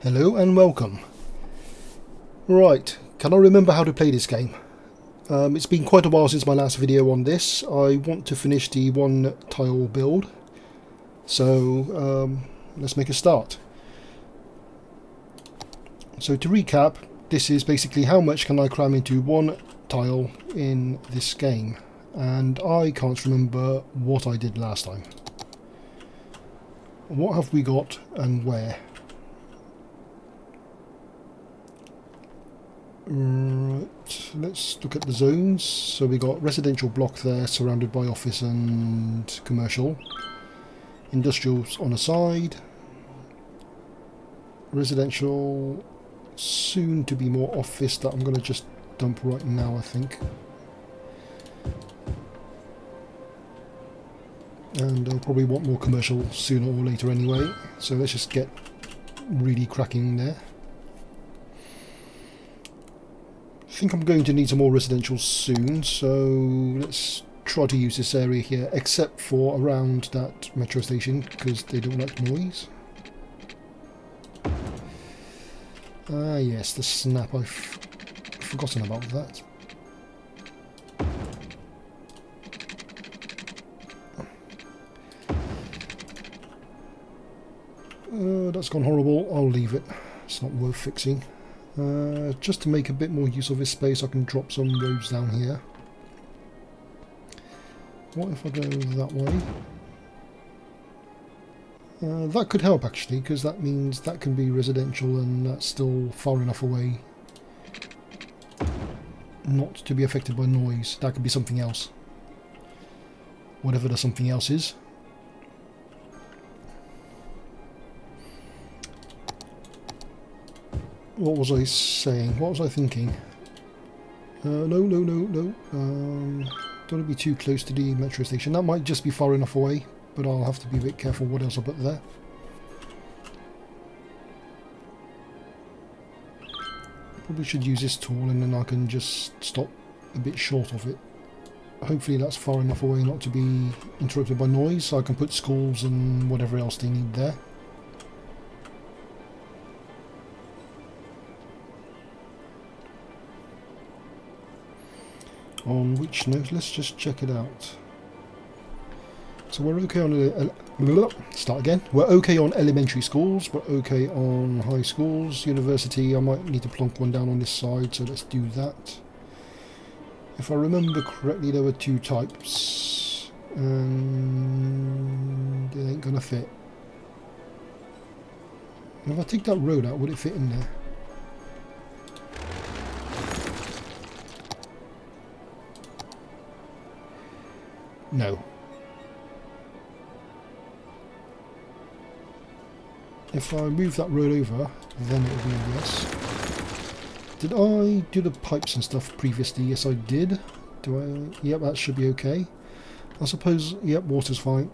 Hello and welcome. Right, can I remember how to play this game? It's been quite a while since my last video on this. I want to finish the one tile build, so let's make a start. So to recap, this is basically how much can I cram into one tile in this game, and I can't remember what I did last time. What have we got and where? Right, let's look at the zones. So we got residential block there surrounded by office and commercial. Industrials on a side. Residential, soon to be more office, that I'm going to just dump right now, I think. And I'll probably want more commercial sooner or later anyway. So let's just get really cracking there. I think I'm going to need some more residential soon, so let's try to use this area here, except for around that metro station, because they don't like noise. Ah yes, the snap, I've forgotten about that. That's gone horrible, I'll leave it, it's not worth fixing. Just to make a bit more use of this space, I can drop some roads down here. What if I go that way? That could help actually, because that means that can be residential and that's still far enough away not to be affected by noise. That could be something else. Whatever the something else is. What was I saying? What was I thinking? No. Don't want to be too close to the metro station. That might just be far enough away, but I'll have to be a bit careful what else I put there. Probably should use this tool and then I can just stop a bit short of it. Hopefully that's far enough away not to be interrupted by noise, so I can put schools and whatever else they need there. On which note, let's just check it out. So we're okay on start again. We're okay on elementary schools, we're okay on high schools. University, I might need to plonk one down on this side, so let's do that. If I remember correctly, there were two types, and it ain't gonna fit. If I take that road out, would it fit in there? No. If I move that road over, then it will be a yes. Did I do the pipes and stuff previously? Yes, I did. Do I? Yep, that should be okay. I suppose, yep, water's fine.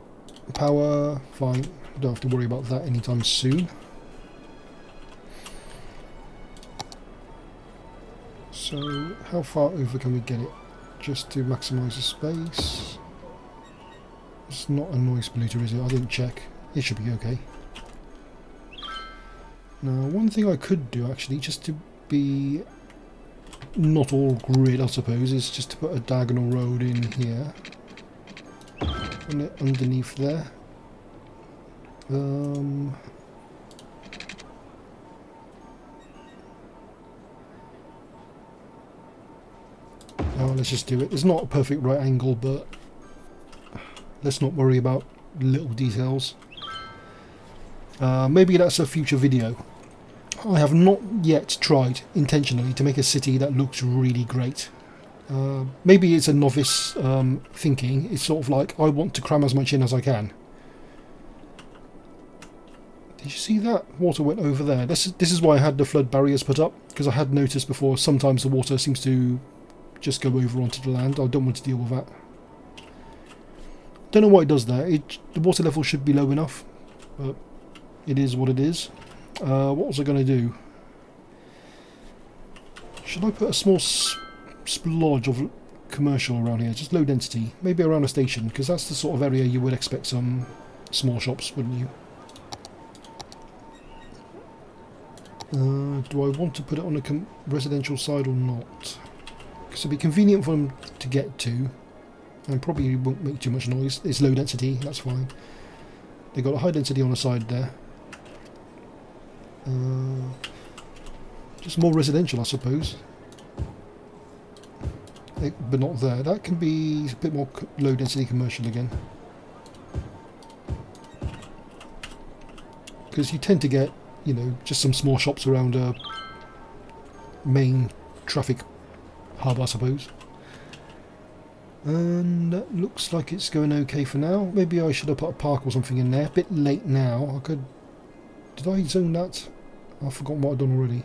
Power, fine. Don't have to worry about that anytime soon. So, how far over can we get it? Just to maximise the space. It's not a noise polluter, is it? I didn't check. It should be okay. Now, one thing I could do actually, just to be not all grid, I suppose, is just to put a diagonal road in here. And it underneath there. Oh, let's just do it. It's not a perfect right angle, but let's not worry about little details. Maybe that's a future video. I have not yet tried intentionally to make a city that looks really great. Maybe it's a novice thinking. It's sort of like, I want to cram as much in as I can. Did you see that? Water went over there. This is why I had the flood barriers put up, because I had noticed before sometimes the water seems to just go over onto the land. I don't want to deal with that. Don't know why it does that. The water level should be low enough, but it is what it is. What was I going to do? Should I put a small splodge of commercial around here? Just low density. Maybe around a station, because that's the sort of area you would expect some small shops, wouldn't you? Do I want to put it on a residential side or not? Because it'd be convenient for them to get to, and probably won't make too much noise. It's low density, that's fine. They've got a high density on the side there. Just more residential, I suppose. But not there. That can be a bit more low density commercial again. Because you tend to get, you know, just some small shops around a main traffic hub, I suppose. And that looks like it's going okay for now. Maybe I should have put a park or something in there. A bit late now. I could... Did I zone that? I've forgotten what I've done already.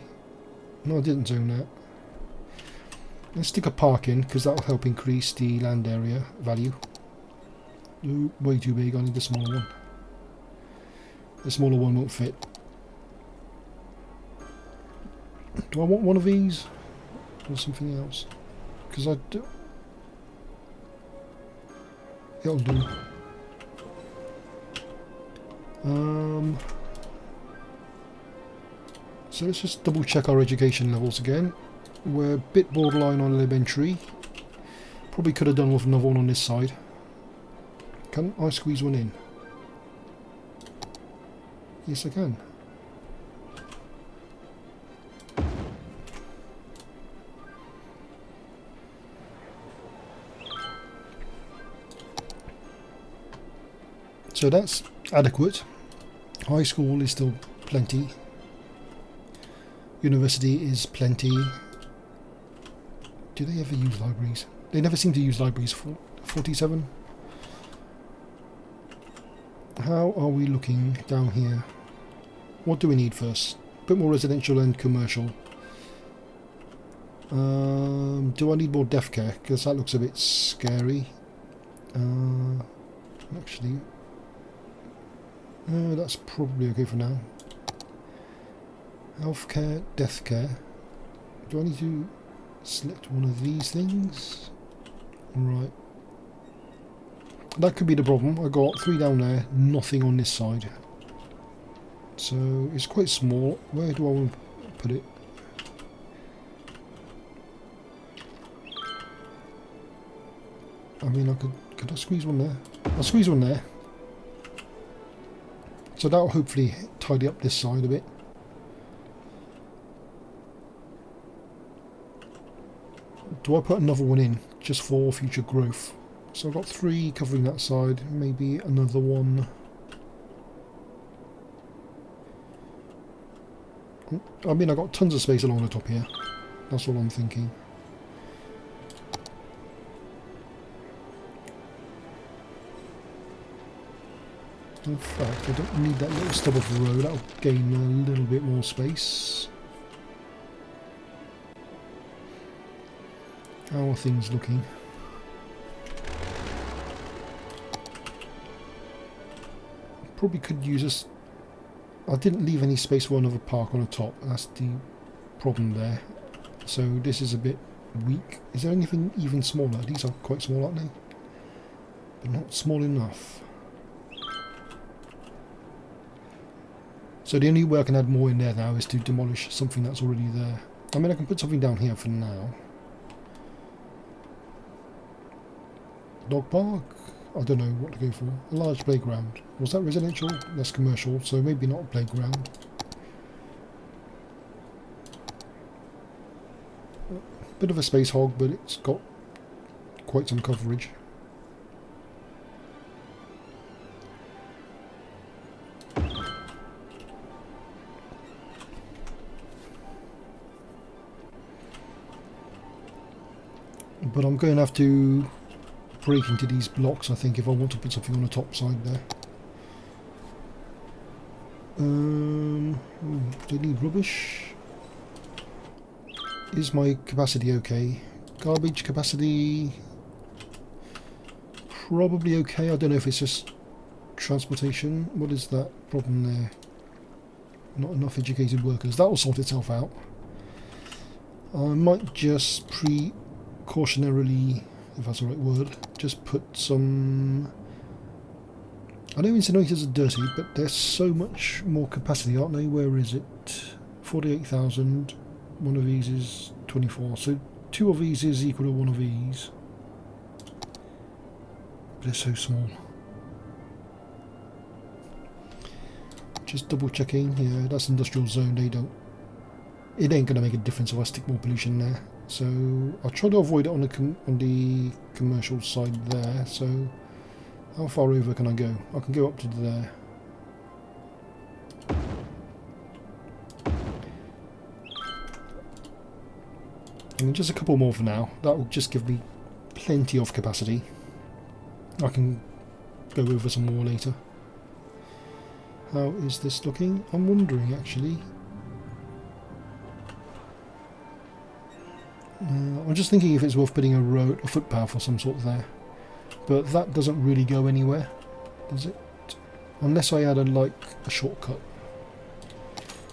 No, I didn't zone that. Let's stick a park in, because that will help increase the land area value. Ooh, way too big, I need the smaller one. The smaller one won't fit. Do I want one of these? Or something else? Because I do... It'll do. So let's just double check our education levels again. We're a bit borderline on elementary. Probably could have done with another one on this side. Can I squeeze one in? Yes, I can. So that's adequate. High school is still plenty. University is plenty. Do they ever use libraries? They never seem to use libraries. 47. How are we looking down here? What do we need first? A bit more residential and commercial. Do I need more death care? Because that looks a bit scary. Actually, that's probably okay for now. Healthcare, death care. Do I need to select one of these things? Right. That could be the problem. I got 3 down there, nothing on this side. So it's quite small. Where do I want to put it? I mean, could I squeeze one there? I'll squeeze one there. So that'll hopefully tidy up this side a bit. Do I put another one in just for future growth? So I've got 3 covering that side, maybe another one. I mean, I've got tons of space along the top here. That's all I'm thinking. In fact, I don't need that little stub of road. That'll gain a little bit more space. How are things looking? Probably could use this. I didn't leave any space for another park on the top. That's the problem there. So this is a bit weak. Is there anything even smaller? These are quite small, aren't they? But not small enough. So the only way I can add more in there now is to demolish something that's already there. I mean, I can put something down here for now. Dog park? I don't know what to go for. A large playground. Was that residential? That's commercial, so maybe not a playground. Bit of a space hog, but it's got quite some coverage. But I'm going to have to break into these blocks, I think, if I want to put something on the top side there. Do I need rubbish? Is my capacity okay? Garbage capacity... probably okay. I don't know if it's just transportation. What is that problem there? Not enough educated workers. That will sort itself out. I might just precautionarily, if that's the right word, just put some... I know incinerators are dirty, but there's so much more capacity, aren't they? Where is it? 48,000. One of these is 24. So 2 of these is equal to 1 of these. But it's so small. Just double checking. Yeah, that's industrial zone. It ain't going to make a difference if I stick more pollution there. So I'll try to avoid it on the commercial side there. So how far over can I go? I can go up to there. I mean, just a couple more for now. That will just give me plenty of capacity. I can go over some more later. How is this looking? I'm wondering actually. I'm just thinking if it's worth putting a footpath or some sort there. But that doesn't really go anywhere, does it? Unless I add a shortcut.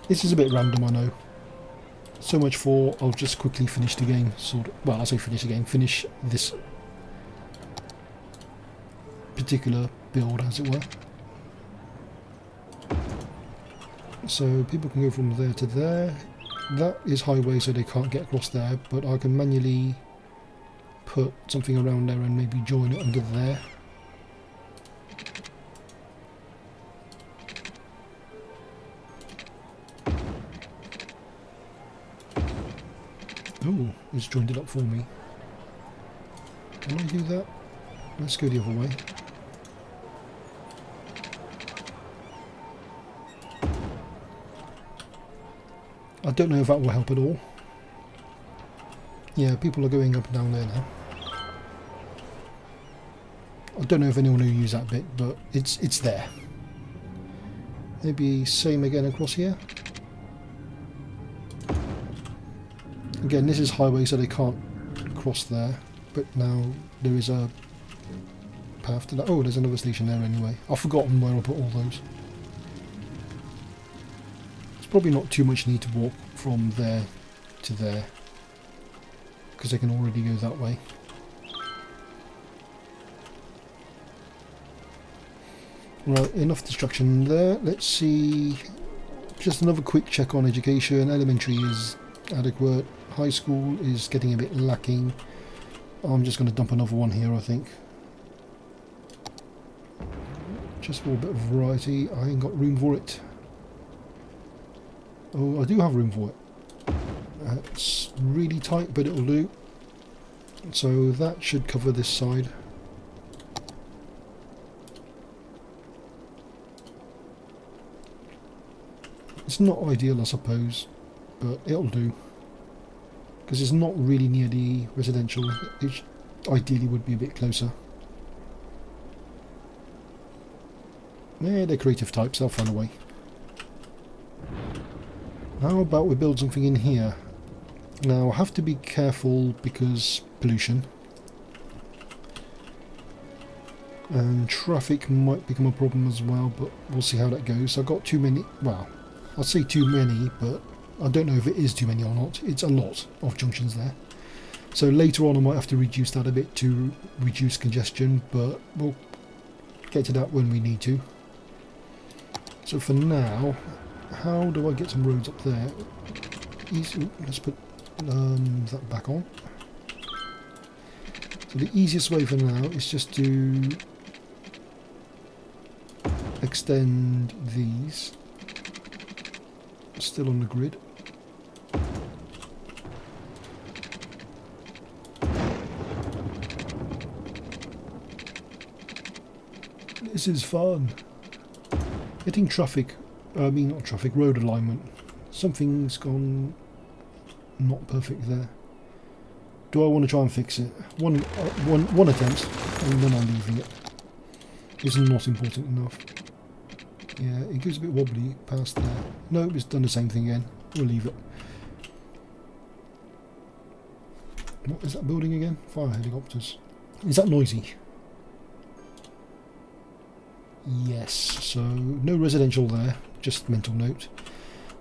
This is a bit random, I know. So much for I'll just quickly finish the game, sort of. Well, I say finish the game, finish this particular build, as it were. So people can go from there to there. That is highway, so they can't get across there, but I can manually put something around there and maybe join it under there. Oh, it's joined it up for me. Can I do that? Let's go the other way. I don't know if that will help at all. Yeah, people are going up and down there now. I don't know if anyone will use that bit, but it's there. Maybe same again across here. Again, this is highway, so they can't cross there. But now there is a path to that. Oh, there's another station there anyway. I've forgotten where I put all those. There's probably not too much need to walk from there to there, because they can already go that way. Right, enough destruction there. Let's see. Just another quick check on education. Elementary is adequate. High school is getting a bit lacking. I'm just going to dump another one here, I think. Just for a bit of variety. I ain't got room for it. Oh, I do have room for it. It's really tight, but it'll do. So that should cover this side. It's not ideal, I suppose, but it'll do. Because it's not really near the residential. It ideally would be a bit closer. Yeah, they're creative types, they'll find a way. How about we build something in here? Now I have to be careful because pollution. And traffic might become a problem as well, but we'll see how that goes. I've got too many, well, I'll say too many, but I don't know if it is too many or not. It's a lot of junctions there. So later on I might have to reduce that a bit to reduce congestion, but we'll get to that when we need to. So for now, how do I get some roads up there? Easy. Let's put that back on. So the easiest way for now is just to extend these. Still on the grid. This is fun. Getting traffic, not traffic, road alignment. Something's gone not perfect there. Do I want to try and fix it? One attempt, and then I'm leaving it. It's not important enough. Yeah, it goes a bit wobbly past there. No, it's done the same thing again. We'll leave it. What is that building again? Fire helicopters. Is that noisy? Yes, so no residential there, just mental note.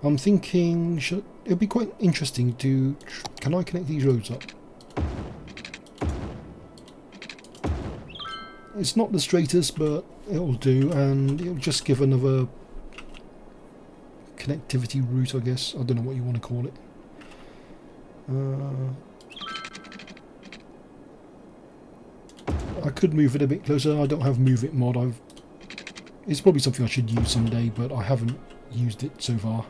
I'm thinking it'd be quite interesting to... Can I connect these roads up? It's not the straightest, but it'll do, and it'll just give another connectivity route, I guess. I don't know what you want to call it. I could move it a bit closer. I don't have Move It mod. It's probably something I should use someday, but I haven't used it so far.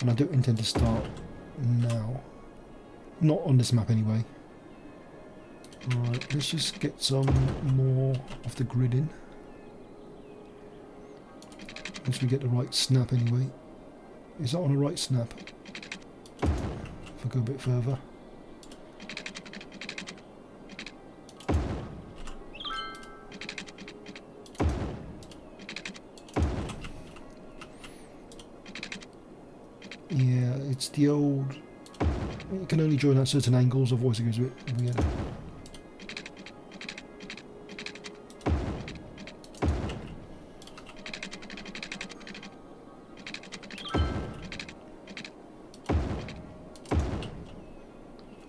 And I don't intend to start now. Not on this map anyway. Alright, let's just get some more of the grid in. Once we get the right snap anyway. Is that on a right snap? If I go a bit further. Yeah, it's the old... You can only join at certain angles, otherwise it goes a bit weird.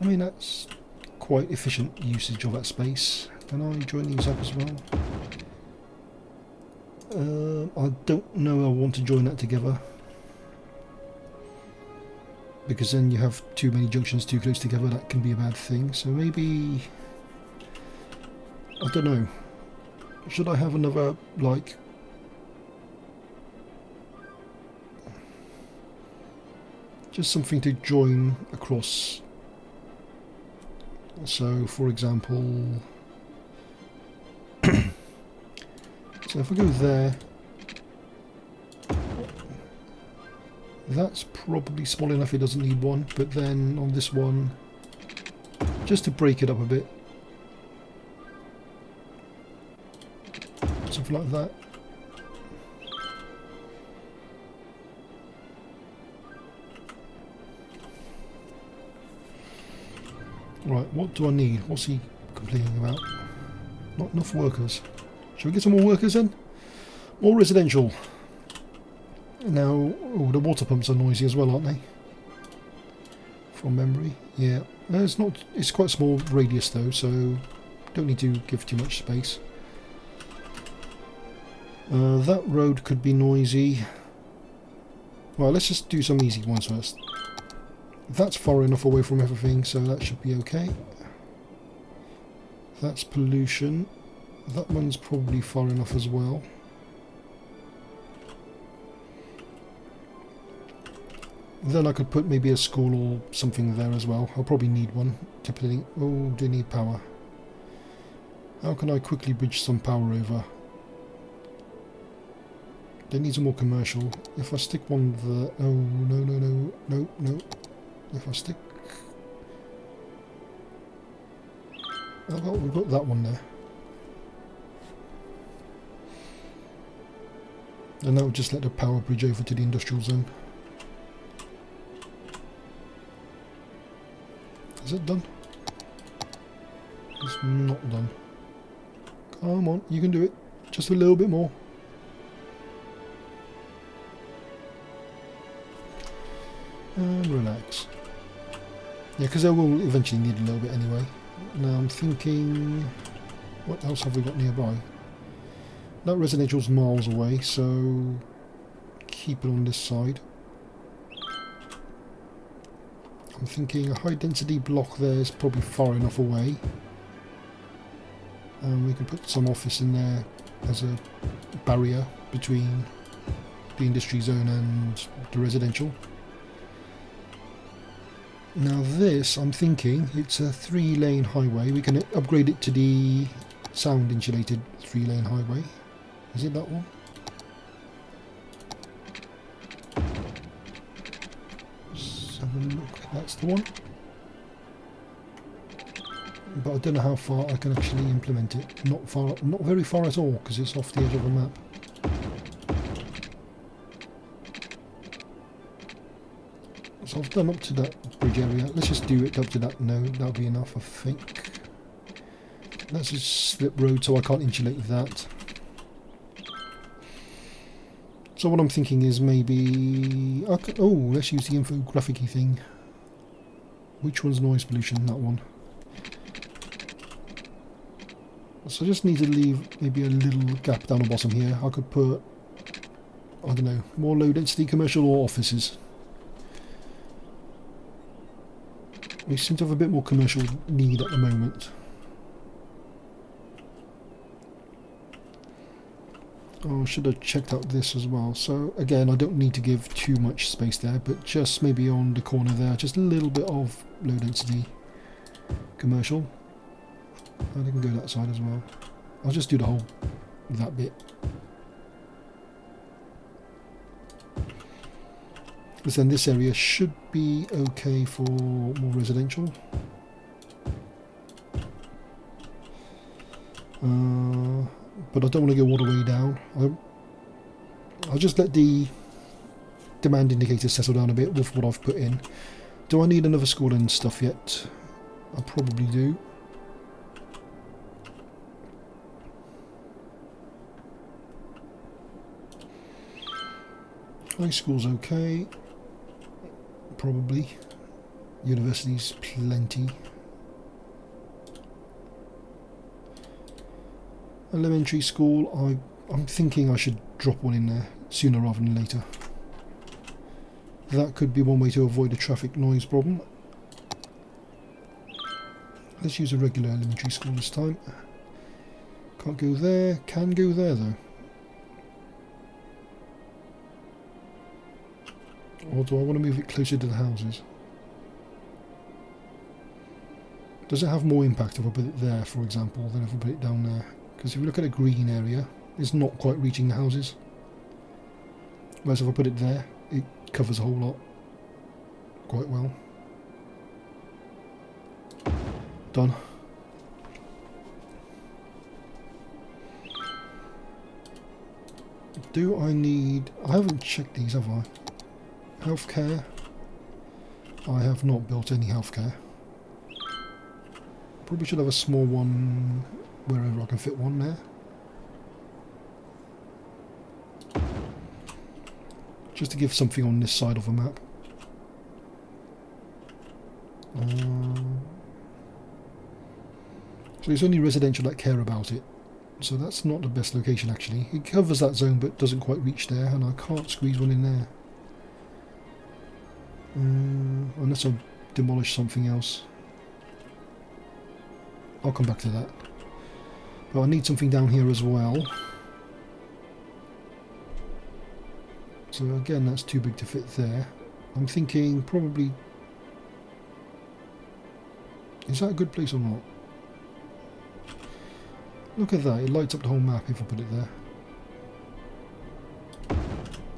I mean, that's quite efficient usage of that space. Can I join these up as well? I don't know I want to join that together. Because then you have too many junctions too close together, that can be a bad thing. So maybe... I don't know. Should I have another, like... just something to join across. So, for example... so if I go there... that's probably small enough, it doesn't need one, but then on this one, just to break it up a bit, something like that. Right, what do I need? What's he complaining about? Not enough workers. Shall we get some more workers then? More residential. Now, oh, the water pumps are noisy as well, aren't they? From memory, yeah. It's not. It's quite a small radius though, so don't need to give too much space. That road could be noisy. Well, let's just do some easy ones first. That's far enough away from everything, so that should be okay. That's pollution. That one's probably far enough as well. Then I could put maybe a school or something there as well. I'll probably need one, depending... oh, do I need power? How can I quickly bridge some power over? They need some more commercial. If I stick one there... oh, no. If I stick... oh, well, we've got that one there. And that would just let the power bridge over to the industrial zone. Is it done? It's not done. Come on, you can do it. Just a little bit more. And relax. Yeah, because they will eventually need a little bit anyway. Now I'm thinking... what else have we got nearby? That residential's miles away, so... keep it on this side. I'm thinking a high density block there is probably far enough away. And we can put some office in there as a barrier between the industry zone and the residential. Now this, I'm thinking, it's a 3-lane highway. We can upgrade it to the sound insulated 3-lane highway. Is it that one? Look, that's the one. But I don't know how far I can actually implement it. Not far, not very far at all, because it's off the edge of the map. So I've done up to that bridge area. Let's just do it up to that. No, that'll be enough, I think. That's a slip road, so I can't insulate that. So what I'm thinking is maybe... okay, oh, let's use the infographic-y thing. Which one's noise pollution? That one. So I just need to leave maybe a little gap down the bottom here. I could put I don't know, more low density commercial or offices? We seem to have a bit more commercial need at the moment. Oh, should have checked out this as well. So again, I don't need to give too much space there, but just maybe on the corner there, just a little bit of low density commercial. And I can go that side as well. I'll just do the whole, that bit. Because then this area should be okay for more residential. But I don't want to go all the way down. I'll just let the demand indicators settle down a bit with what I've put in. Do I need another school and stuff yet? I probably do. High school's okay. Probably. University's plenty. Elementary school, I'm thinking I should drop one in there sooner rather than later. That could be one way to avoid a traffic noise problem. Let's use a regular elementary school this time. Can't go there, can go there though. Or do I want to move it closer to the houses? Does it have more impact if I put it there, for example, than if I put it down there? Because if you look at a green area, it's not quite reaching the houses. Whereas if I put it there, it covers a whole lot quite well. Done. Do I need... I haven't checked these, have I? Healthcare. I have not built any healthcare. Probably should have a small one wherever I can fit one there. Just to give something on this side of the map. So it's only residential that care about it. So that's not the best location actually. It covers that zone but doesn't quite reach there, and I can't squeeze one in there. Unless I demolish something else. I'll come back to that. But I need something down here as well. So again, that's too big to fit there. I'm thinking probably... Is that a good place or not? Look at that, it lights up the whole map if I put it there.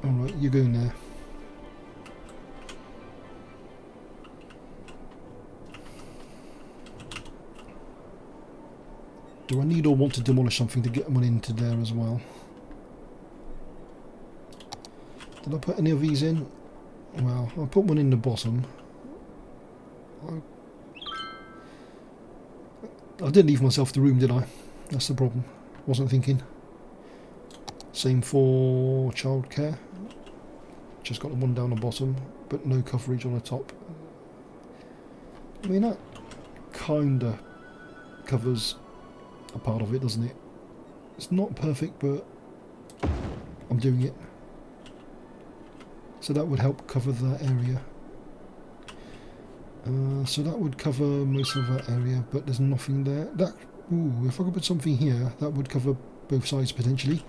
Alright, you're going there. Do I need or want to demolish something to get one into there as well? Did I put any of these in? Well, I'll put one in the bottom. I didn't leave myself the room, did I? That's the problem. Wasn't thinking. Same for childcare. Just got the one down the bottom, but no coverage on the top. I mean, that kinda covers a part of it, doesn't it? It's not perfect, but I'm doing it. So that would help cover that area. So that would cover most of that area, but there's nothing there. That, ooh, if I could put something here, that would cover both sides potentially.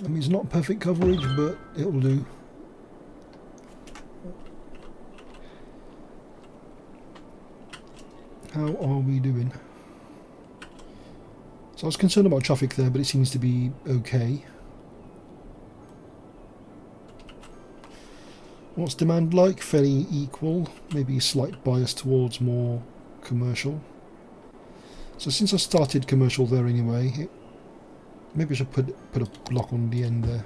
I mean, it's not perfect coverage, but it will do. How are we doing? So I was concerned about traffic there, but it seems to be okay. What's demand like? Fairly equal, maybe a slight bias towards more commercial. So since I started commercial there anyway, maybe I should put a block on the end there.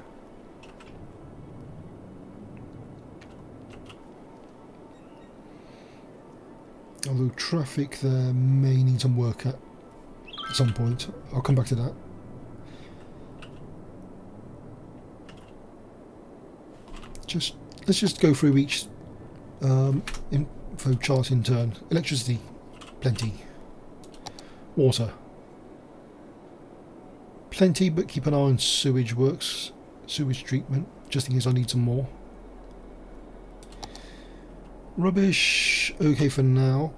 Although traffic there may need some work at some point. I'll come back to that. Let's just go through each info chart in turn. Electricity, plenty. Water, plenty, but keep an eye on sewage works, sewage treatment, just in case I need some more. Rubbish, okay for now.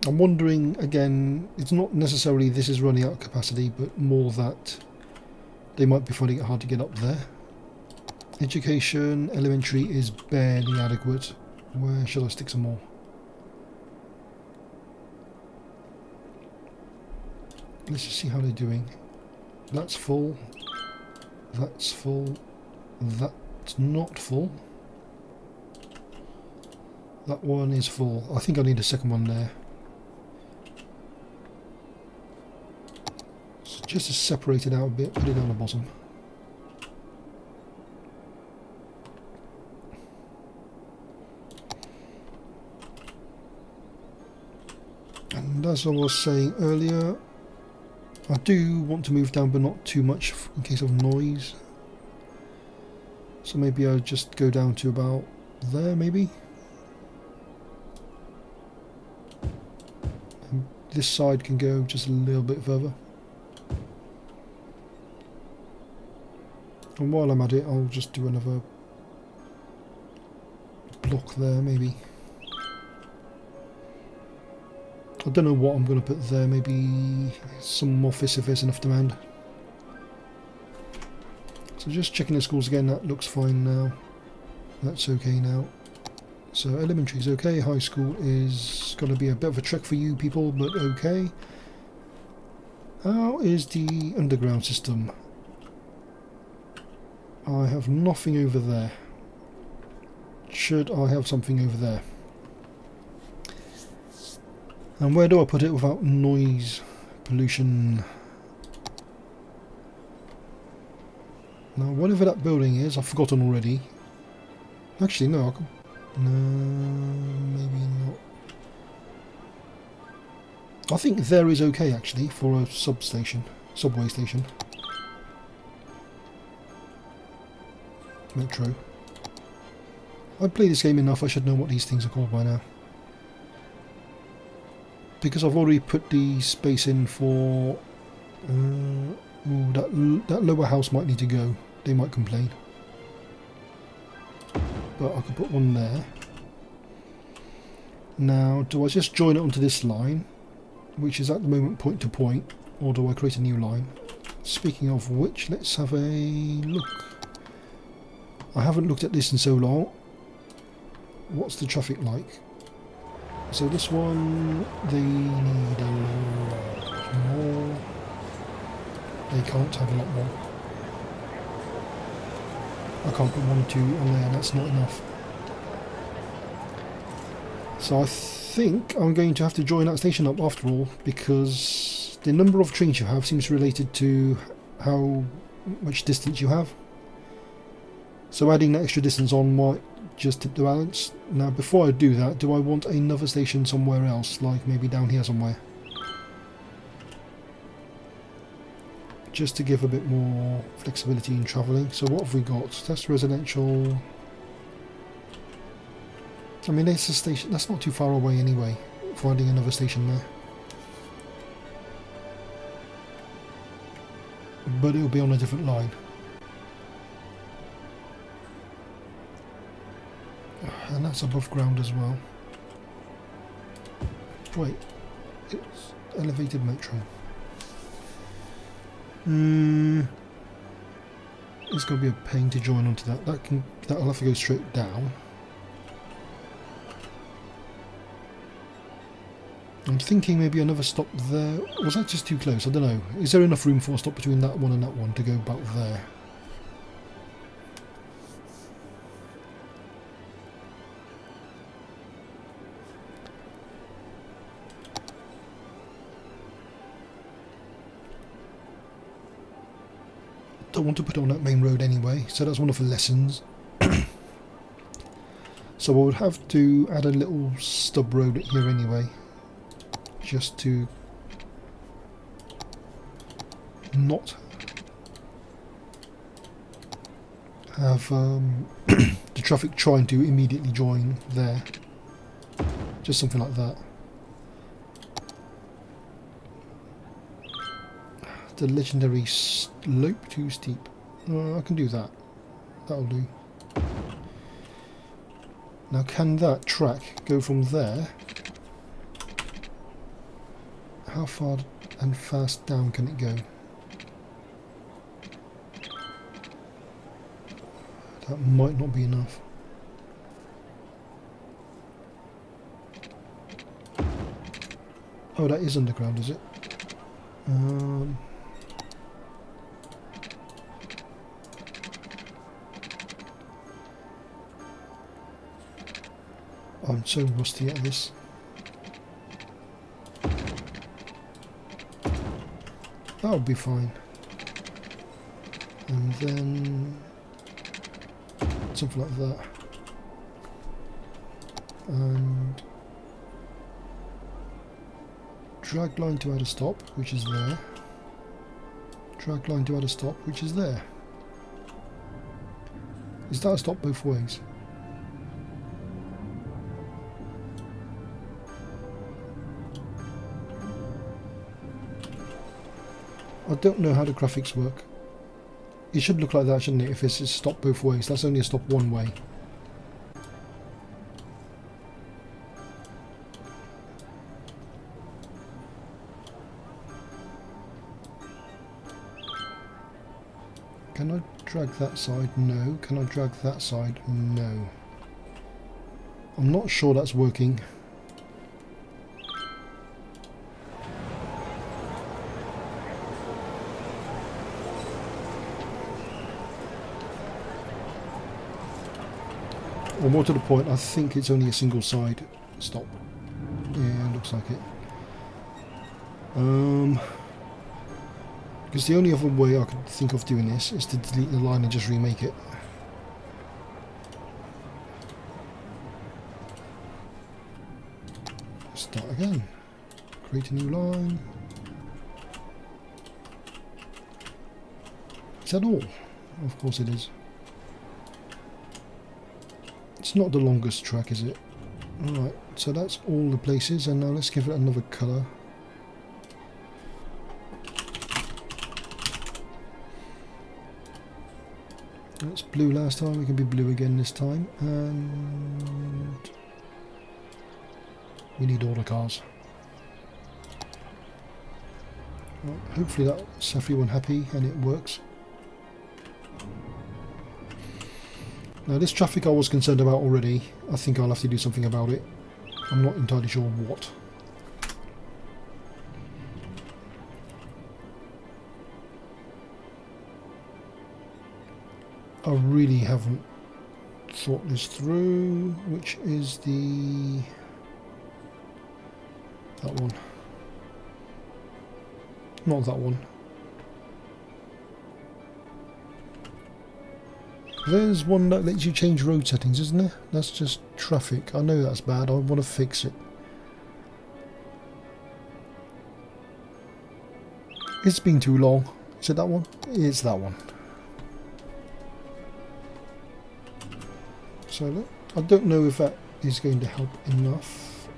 I'm wondering, again, it's not necessarily this is running out of capacity, but more that they might be finding it hard to get up there. Education, elementary is barely adequate. Where should I stick some more? Let's just see how they're doing. That's full. That's full. That's not full. That one is full. I think I need a second one there. So just to separate it out a bit, put it down the bottom. And as I was saying earlier, I do want to move down, but not too much in case of noise. So maybe I'll just go down to about there, maybe. And this side can go just a little bit further. And while I'm at it, I'll just do another block there, maybe. I don't know what I'm going to put there, maybe some office if there's enough demand. So just checking the schools again, that looks fine now. That's okay now. So elementary is okay, high school is going to be a bit of a trek for you people, but okay. How is the underground system? I have nothing over there. Should I have something over there? And where do I put it without noise pollution? Now, whatever that building is, I've forgotten already. Actually, no, no, maybe not. I think there is okay, actually, for a subway station. Metro. I've played this game enough, I should know what these things are called by now. Because I've already put the space in for... ooh, that lower house might need to go. They might complain. But I could put one there. Now, do I just join it onto this line, which is at the moment point to point, or do I create a new line? Speaking of which, let's have a look. I haven't looked at this in so long. What's the traffic like? So this one, they need a lot more. They can't have a lot more. I can't put 1 or 2 on there, that's not enough. So I think I'm going to have to join that station up after all, because the number of trains you have seems related to how much distance you have. So adding that extra distance on might just tip the balance. Now before I do that, do I want another station somewhere else, like maybe down here somewhere? Just to give a bit more flexibility in travelling. So what have we got? That's residential. I mean, there's a station, that's not too far away anyway, finding another station there. But it'll be on a different line. And that's above ground as well. Wait, it's elevated metro. It's going to be a pain to join onto that. That'll have to go straight down. I'm thinking maybe another stop there. Was that just too close? I don't know. Is there enough room for a stop between that one and that one to go back there? Don't want to put it on that main road anyway, so that's one of the lessons. So I would have to add a little stub road here anyway, just to not have the traffic trying to immediately join there. Just something like that. The legendary slope too steep. I can do that. That'll do. Now can that track go from there? How far and fast down can it go? That might not be enough. Oh, that is underground, is it? I'm so rusty at this. That'll be fine. And then something like that. And drag line to add a stop, which is there. Drag line to add a stop, which is there. Is that a stop both ways? I don't know how the graphics work. It should look like that, shouldn't it, if it's a stop both ways. That's only a stop one way. Can I drag that side? No. Can I drag that side? No. I'm not sure that's working. Or more to the point, I think it's only a single side stop. Yeah, looks like it. Because the only other way I could think of doing this is to delete the line and just remake it. Start again. Create a new line. Is that all? Of course it is. It's not the longest track, is it? Alright, so that's all the places, and now let's give it another colour. It's blue last time, we can be blue again this time, and we need all the cars. Well, hopefully that's everyone happy and it works. Now this traffic I was concerned about already. I think I'll have to do something about it. I'm not entirely sure what. I really haven't thought this through, which is that one. Not that one. There's one that lets you change road settings, isn't there? That's just traffic. I know that's bad. I want to fix it. It's been too long. Is it that one? It's that one. So look, I don't know if that is going to help enough.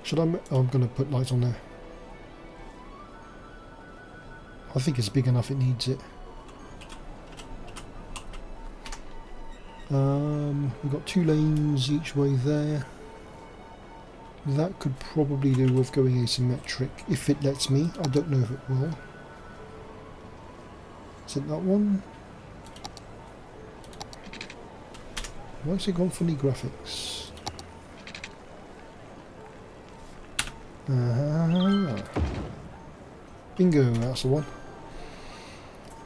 Should I? Oh, I'm going to put lights on there. I think it's big enough. It needs it. We've got 2 lanes each way there. That could probably do with going asymmetric if it lets me. I don't know if it will. Is it that one? Why has it gone funny graphics? Bingo, that's the one.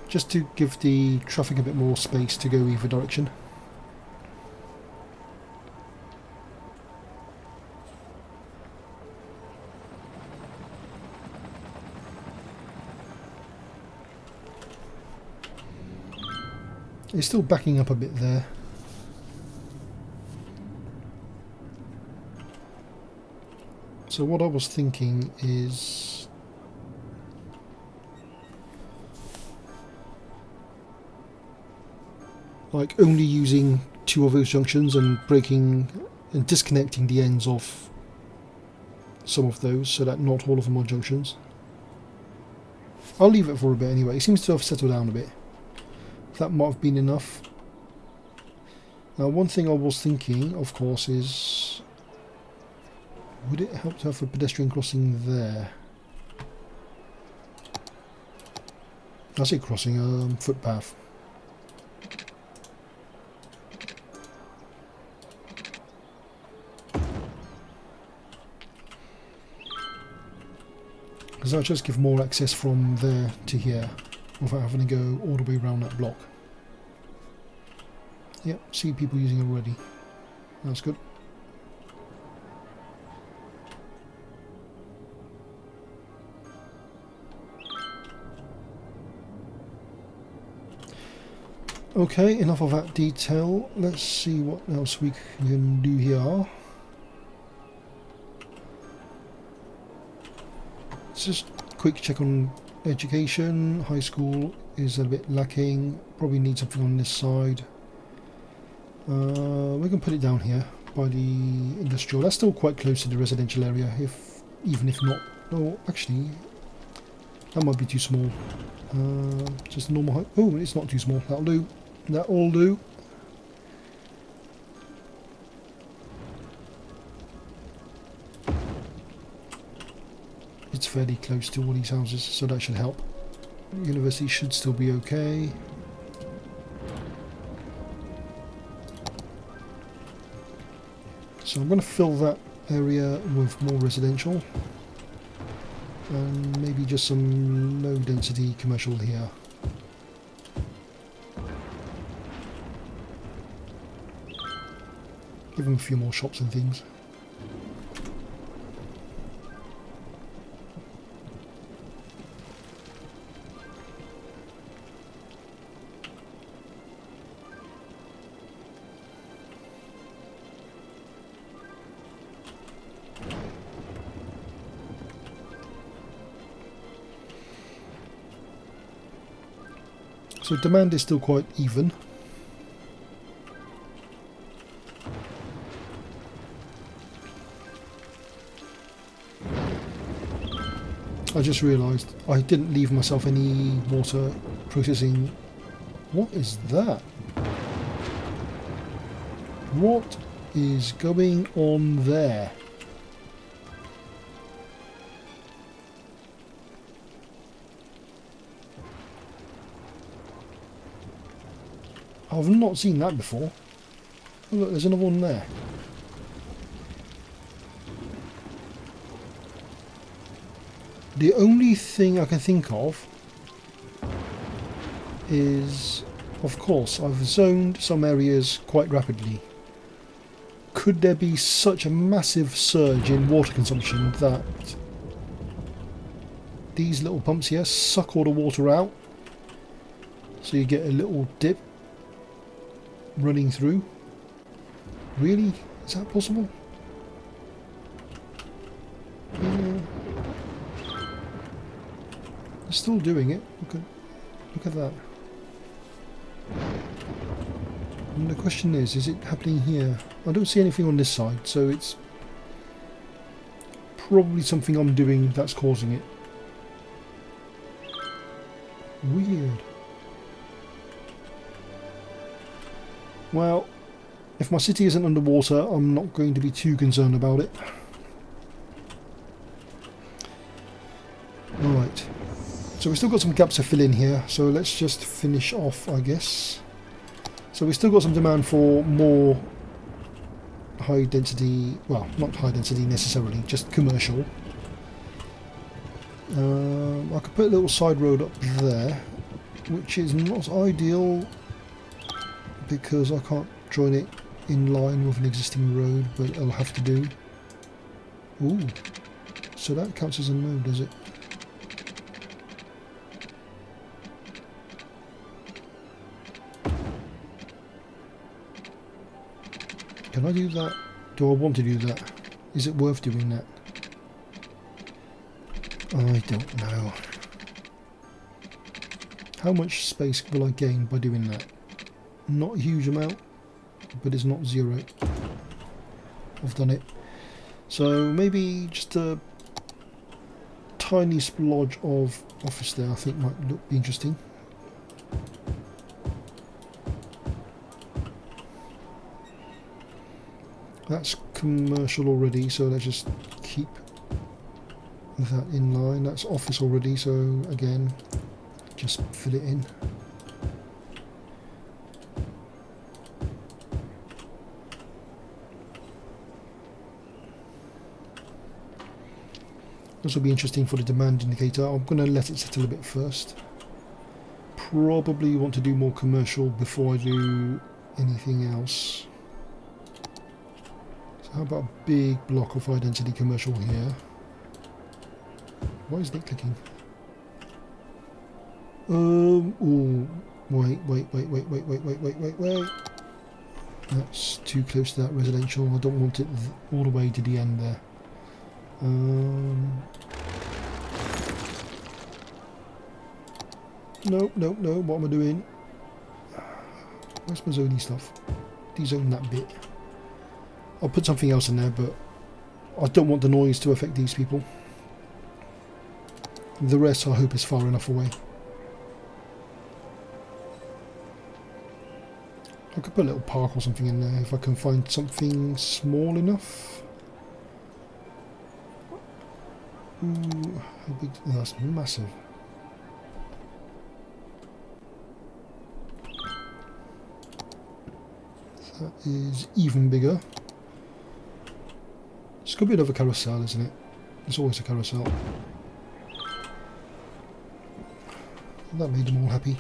Just to give the traffic a bit more space to go either direction. It's still backing up a bit there. So what I was thinking is like only using 2 of those junctions and breaking and disconnecting the ends of some of those so that not all of them are junctions. I'll leave it for a bit anyway. It seems to have settled down a bit. That might have been enough. Now, one thing I was thinking, of course, is would it help to have a pedestrian crossing there? I say crossing, footpath. Because that'll just give more access from there to here without having to go all the way around that block. Yep, see people using it already. That's good. Okay, enough of that detail. Let's see what else we can do here. Just a quick check on education. High school is a bit lacking. Probably need something on this side. We can put it down here by the industrial. That's still quite close to the residential area, even if not. No, actually, that might be too small. Just a normal height. Oh, it's not too small. That'll do. That'll do. It's fairly close to all these houses, so that should help. University should still be okay. So I'm going to fill that area with more residential and maybe just some low density commercial here. Give them a few more shops and things. So demand is still quite even. I just realised I didn't leave myself any water processing. What is that? What is going on there? I've not seen that before. Oh, look, there's another one there. The only thing I can think of is, of course, I've zoned some areas quite rapidly. Could there be such a massive surge in water consumption that these little pumps here suck all the water out, so you get a little dip running through? Really? Is that possible? They're still doing it. Look at that. And the question is it happening here? I don't see anything on this side, so it's probably something I'm doing that's causing it. Weird. Well, if my city isn't underwater, I'm not going to be too concerned about it. Alright. So we've still got some gaps to fill in here, so let's just finish off, I guess. So we've still got some demand for more high density, well, not high density necessarily, just commercial. I could put a little side road up there, which is not ideal because I can't join it in line with an existing road, but it'll have to do. Ooh, so that counts as a node, does it? Can I do that? Do I want to do that? Is it worth doing that? I don't know. How much space will I gain by doing that? Not a huge amount, but it's not zero. I've done it. So maybe just a tiny splodge of office there I think might be interesting. That's commercial already, so let's just keep that in line. That's office already, so again, just fill it in. This will be interesting for the demand indicator. I'm going to let it settle a bit first. Probably want to do more commercial before I do anything else. So how about a big block of high density commercial here? Why isn't it clicking? Oh, wait. That's too close to that residential. I don't want it all the way to the end there. No, what am I doing? Where's my zoning stuff? Dezone that bit. I'll put something else in there, but I don't want the noise to affect these people. The rest I hope is far enough away. I could put a little park or something in there if I can find something small enough. Ooh, how big? Oh, that's massive. That is even bigger. It's got a bit of a carousel, isn't it? There's always a carousel. That made them all happy.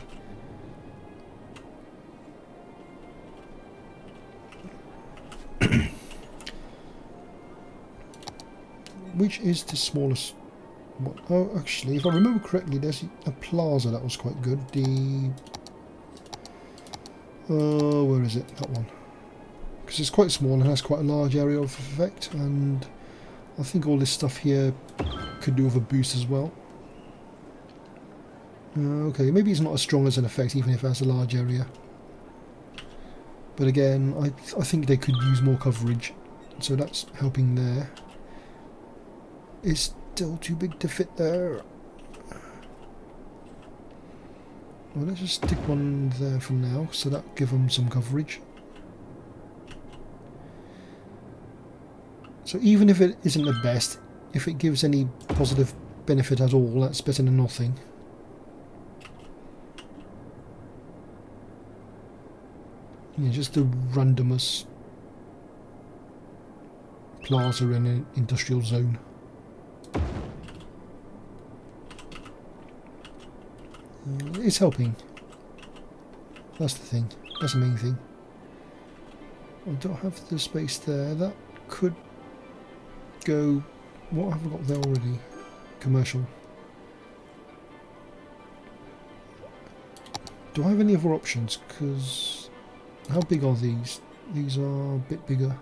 Which is the smallest one? Oh, actually, if I remember correctly, there's a plaza that was quite good. The... where is it? That one. Because it's quite small and has quite a large area of effect, and I think all this stuff here could do with a boost as well. Okay, maybe it's not as strong as an effect, even if it has a large area. But again, I think they could use more coverage, so that's helping there. It's still too big to fit there. Well, let's just stick one there for now, so that'll give them some coverage. So even if it isn't the best, if it gives any positive benefit at all, that's better than nothing. Yeah, just the randomest plaza in an industrial zone. It's helping. That's the thing. That's the main thing. I don't have the space there. That could go... What have I got there already? Commercial. Do I have any other options? Because... How big are these? These are a bit bigger.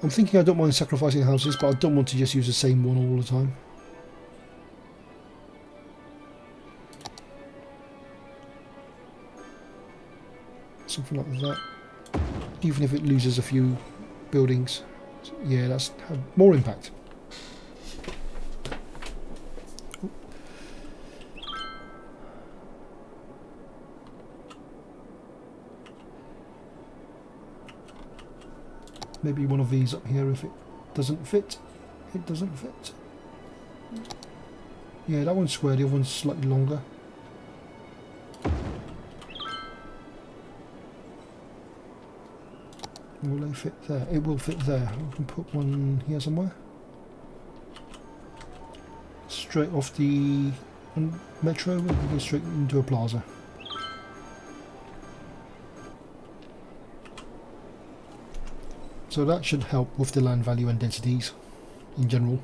I'm thinking I don't mind sacrificing houses, but I don't want to just use the same one all the time. Something like that. Even if it loses a few buildings. Yeah, that's had more impact. Maybe one of these up here if it doesn't fit. It doesn't fit. Yeah, that one's square, the other one's slightly longer. Will they fit there? It will fit there. I can put one here somewhere. Straight off the metro, we can go straight into a plaza. So that should help with the land value and densities in general.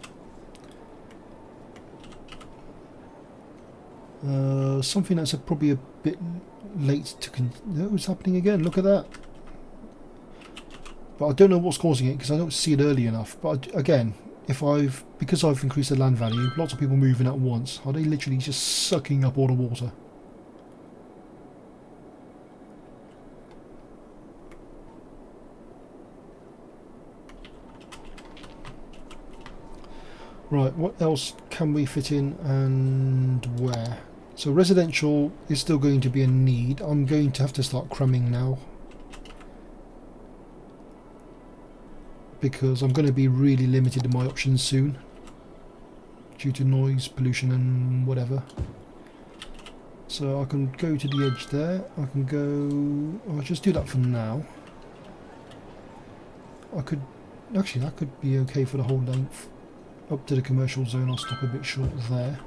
Something that's probably a bit late to oh, it's happening again, look at that. But I don't know what's causing it because I don't see it early enough. But again, because I've increased the land value, lots of people moving at once. Are they literally just sucking up all the water? Right, what else can we fit in and where? So residential is still going to be a need. I'm going to have to start cramming now, because I'm going to be really limited in my options soon due to noise, pollution and whatever. So I can go to the edge there. I can go... I'll just do that for now. I could... Actually, that could be okay for the whole length. Up to the commercial zone, I'll stop a bit short there.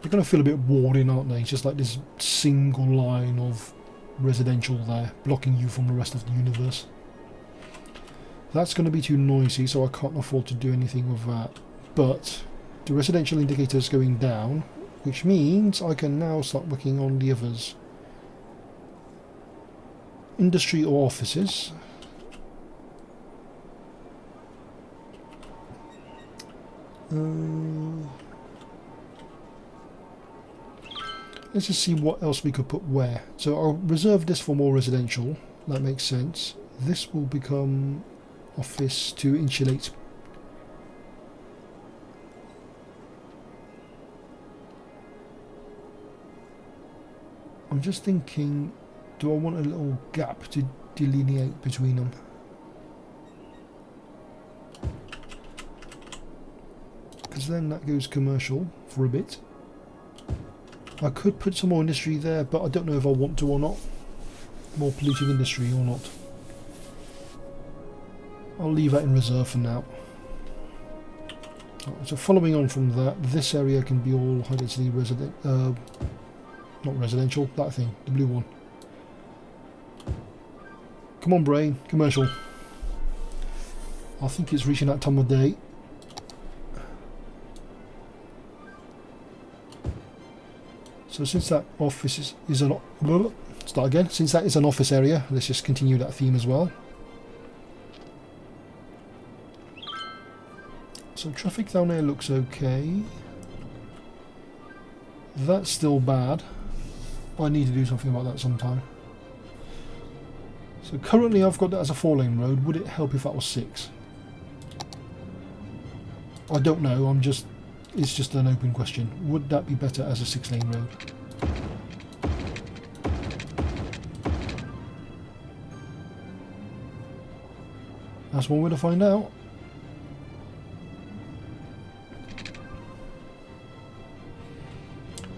They're going to feel a bit walled in, aren't they? It's just like this single line of residential there, blocking you from the rest of the universe. That's going to be too noisy, so I can't afford to do anything with that. But the residential indicator is going down, which means I can now start working on the others. Industry or offices. Let's just see what else we could put where. So I'll reserve this for more residential. That makes sense. This will become office to insulate. I'm just thinking, do I want a little gap to delineate between them? Because then that goes commercial for a bit. I could put some more industry there, but I don't know if I want to or not. More polluting industry or not. I'll leave that in reserve for now. So following on from that, this area can be all high density resident, not residential, that thing, the blue one. Come on brain, commercial. I think it's reaching that time of day. So since that office is an... Start again. Since that is an office area, let's just continue that theme as well. So traffic down there looks okay. That's still bad. I need to do something about that sometime. So currently I've got that as a 4-lane road. Would it help if that was 6? I don't know. It's just an open question. Would that be better as a 6-lane road? That's one way to find out.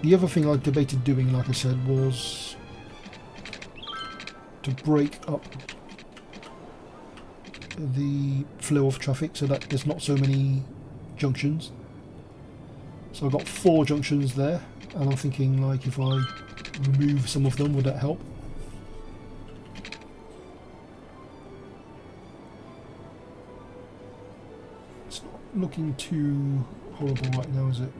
The other thing I debated doing, like I said, was to break up the flow of traffic so that there's not so many junctions. So I've got 4 junctions there, and I'm thinking, like, if I remove some of them, would that help? It's not looking too horrible right now, is it?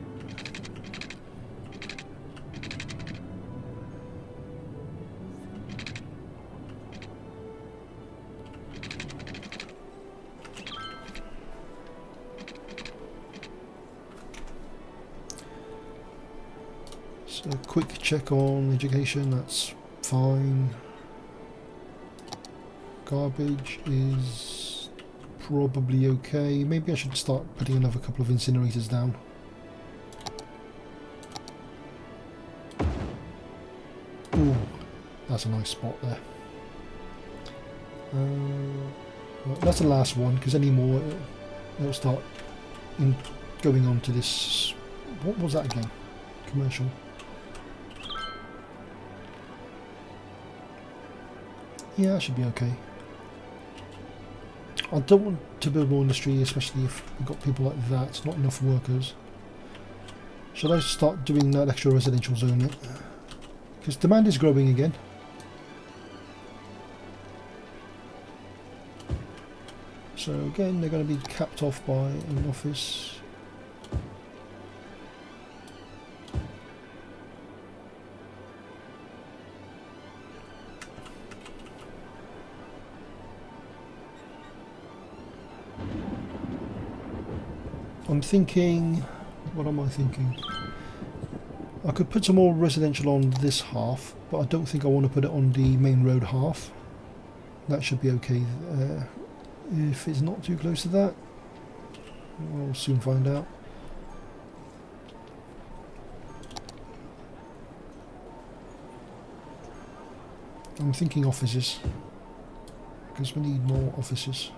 So a quick check on education, that's fine. Garbage is probably okay. Maybe I should start putting another couple of incinerators down. Ooh, that's a nice spot there. Well, that's the last one, because any more it'll start going on to this. What was that again? Commercial. Yeah, that should be okay. I don't want to build more industry, especially if we've got people like that, not enough workers. Should I start doing that extra residential zone yet? Because demand is growing again. So again, they're going to be capped off by an office. I'm thinking, what am I thinking? I could put some more residential on this half, but I don't think I want to put it on the main road half. That should be okay if it's not too close to that. We'll soon find out. I'm thinking offices, because we need more offices.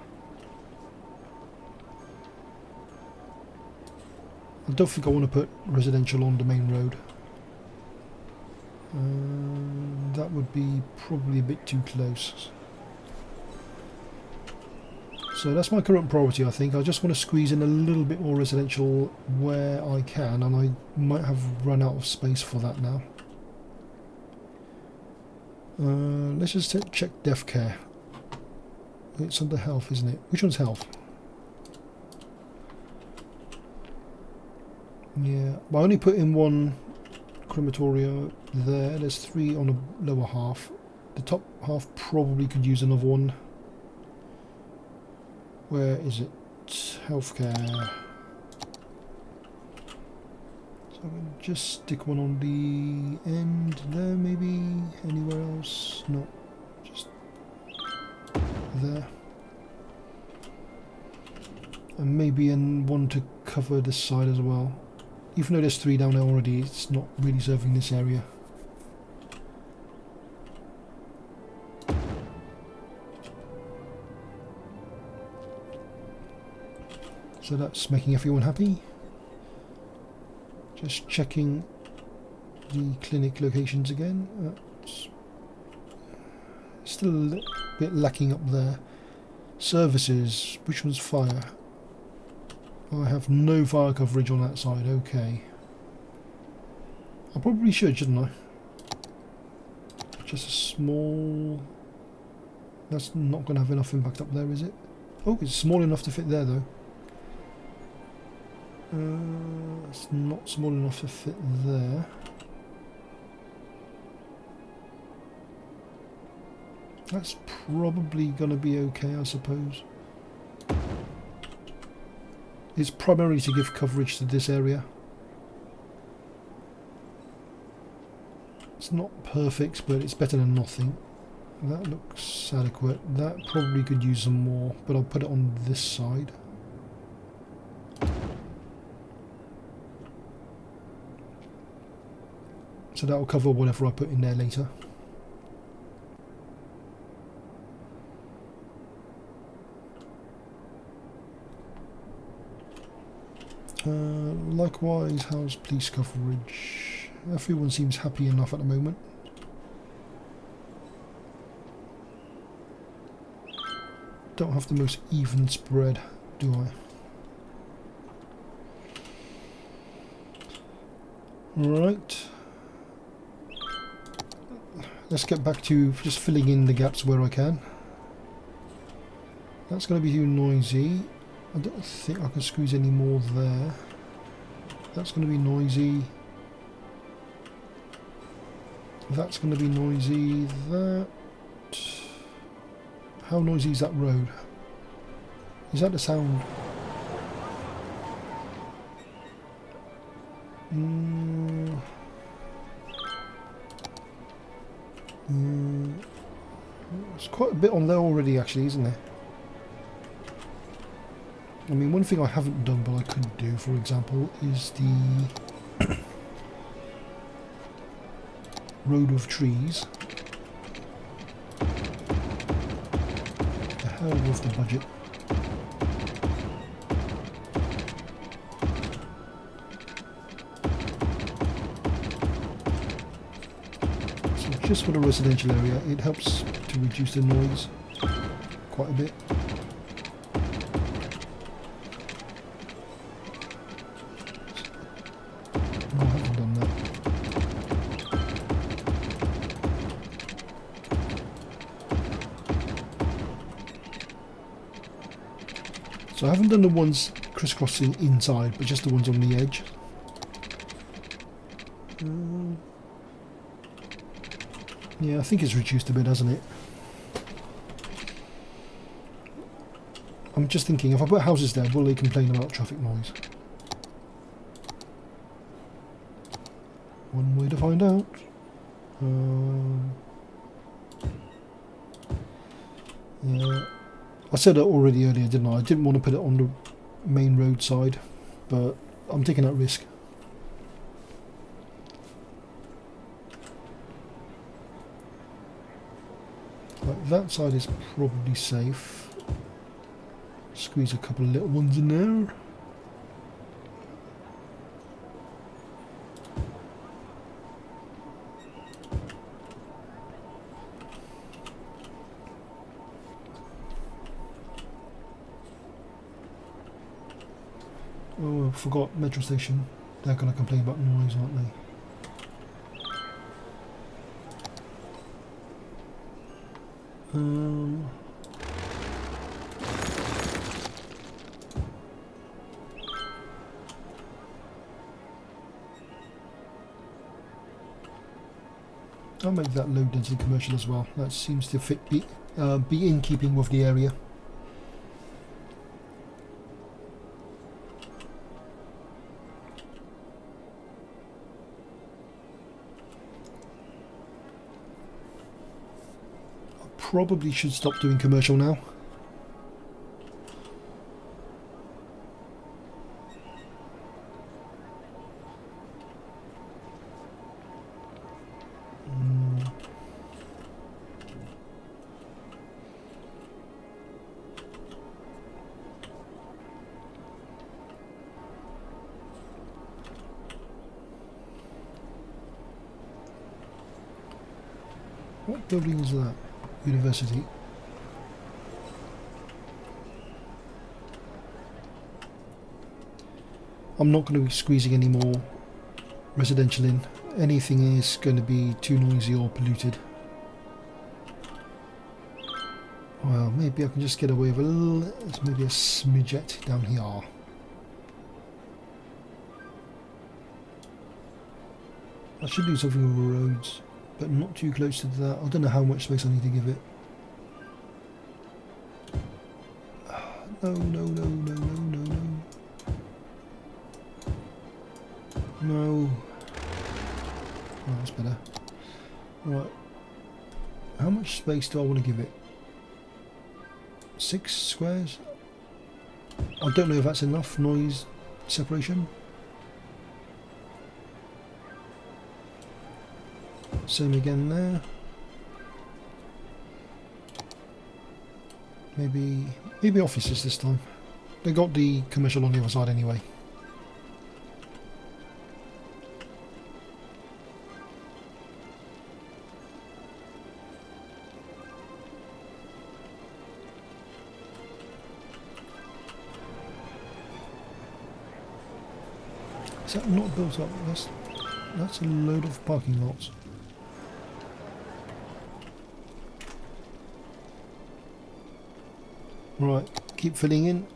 I don't think I want to put residential on the main road. That would be probably a bit too close. So that's my current priority, I think. I just want to squeeze in a little bit more residential where I can, and I might have run out of space for that now. Let's just check death care. It's under health, isn't it? Which one's health? Yeah, but I only put in one crematoria there. There's 3 on the lower half. The top half probably could use another one. Where is it? Healthcare. So I'm going to just stick one on the end there, maybe. Anywhere else? No. Just there. And maybe one to cover this side as well. Even though there's 3 down there already, it's not really serving this area. So that's making everyone happy. Just checking the clinic locations again. Still a little bit lacking up there. Services, which one's fire? I have no fire coverage on that side, okay. I probably should, shouldn't I? Just a small... That's not going to have enough impact up there, is it? Oh, it's small enough to fit there, though. It's not small enough to fit there. That's probably going to be okay, I suppose. It's primarily to give coverage to this area. It's not perfect, but it's better than nothing. That looks adequate. That probably could use some more, but I'll put it on this side. So that will cover whatever I put in there later. Likewise, how's police coverage? Everyone seems happy enough at the moment. Don't have the most even spread, do I? Right. Let's get back to just filling in the gaps where I can. That's going to be too noisy. I don't think I can squeeze any more there. That's going to be noisy. That's going to be noisy. That... How noisy is that road? Is that the sound? There's quite a bit on there already, actually, isn't there? I mean, one thing I haven't done but I could do, for example, is the road of trees. The hell with the budget. So just for the residential area, it helps to reduce the noise quite a bit. So I haven't done the ones crisscrossing inside, but just the ones on the edge. Yeah, I think it's reduced a bit, hasn't it? I'm just thinking, if I put houses there, will they complain about traffic noise? One way to find out. Yeah. I said it already earlier, didn't I? I didn't want to put it on the main road side, but I'm taking that risk. Right, that side is probably safe. Squeeze a couple of little ones in there. Oh, I forgot metro station. They're going to complain about noise, aren't they? I'll make that low density commercial as well. That seems to be in keeping with the area. I probably should stop doing commercial now. What building is that? University. I'm not going to be squeezing any more residential in. Anything is going to be too noisy or polluted. Well, maybe I can just get away with a little, maybe a smidget down here. I should do something with roads, but not too close to that. I don't know how much space I need to give it. No, no, no, no, no, no, no. No. Oh, that's better. Right. How much space do I want to give it? 6 squares? I don't know if that's enough noise separation. Same again there. Maybe offices this time. They got the commercial on the other side anyway. Is that not built up? That's a load of parking lots. Right, keep filling in.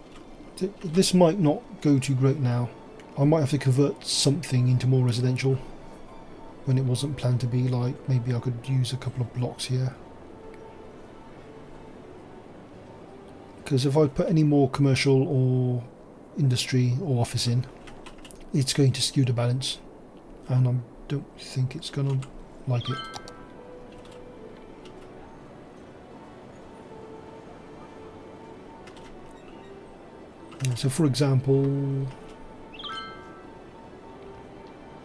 This might not go too great now. I might have to convert something into more residential when it wasn't planned to be. Like maybe I could use a couple of blocks here. Because if I put any more commercial or industry or office in, it's going to skew the balance, and I don't think it's going to like it. Yeah, so for example,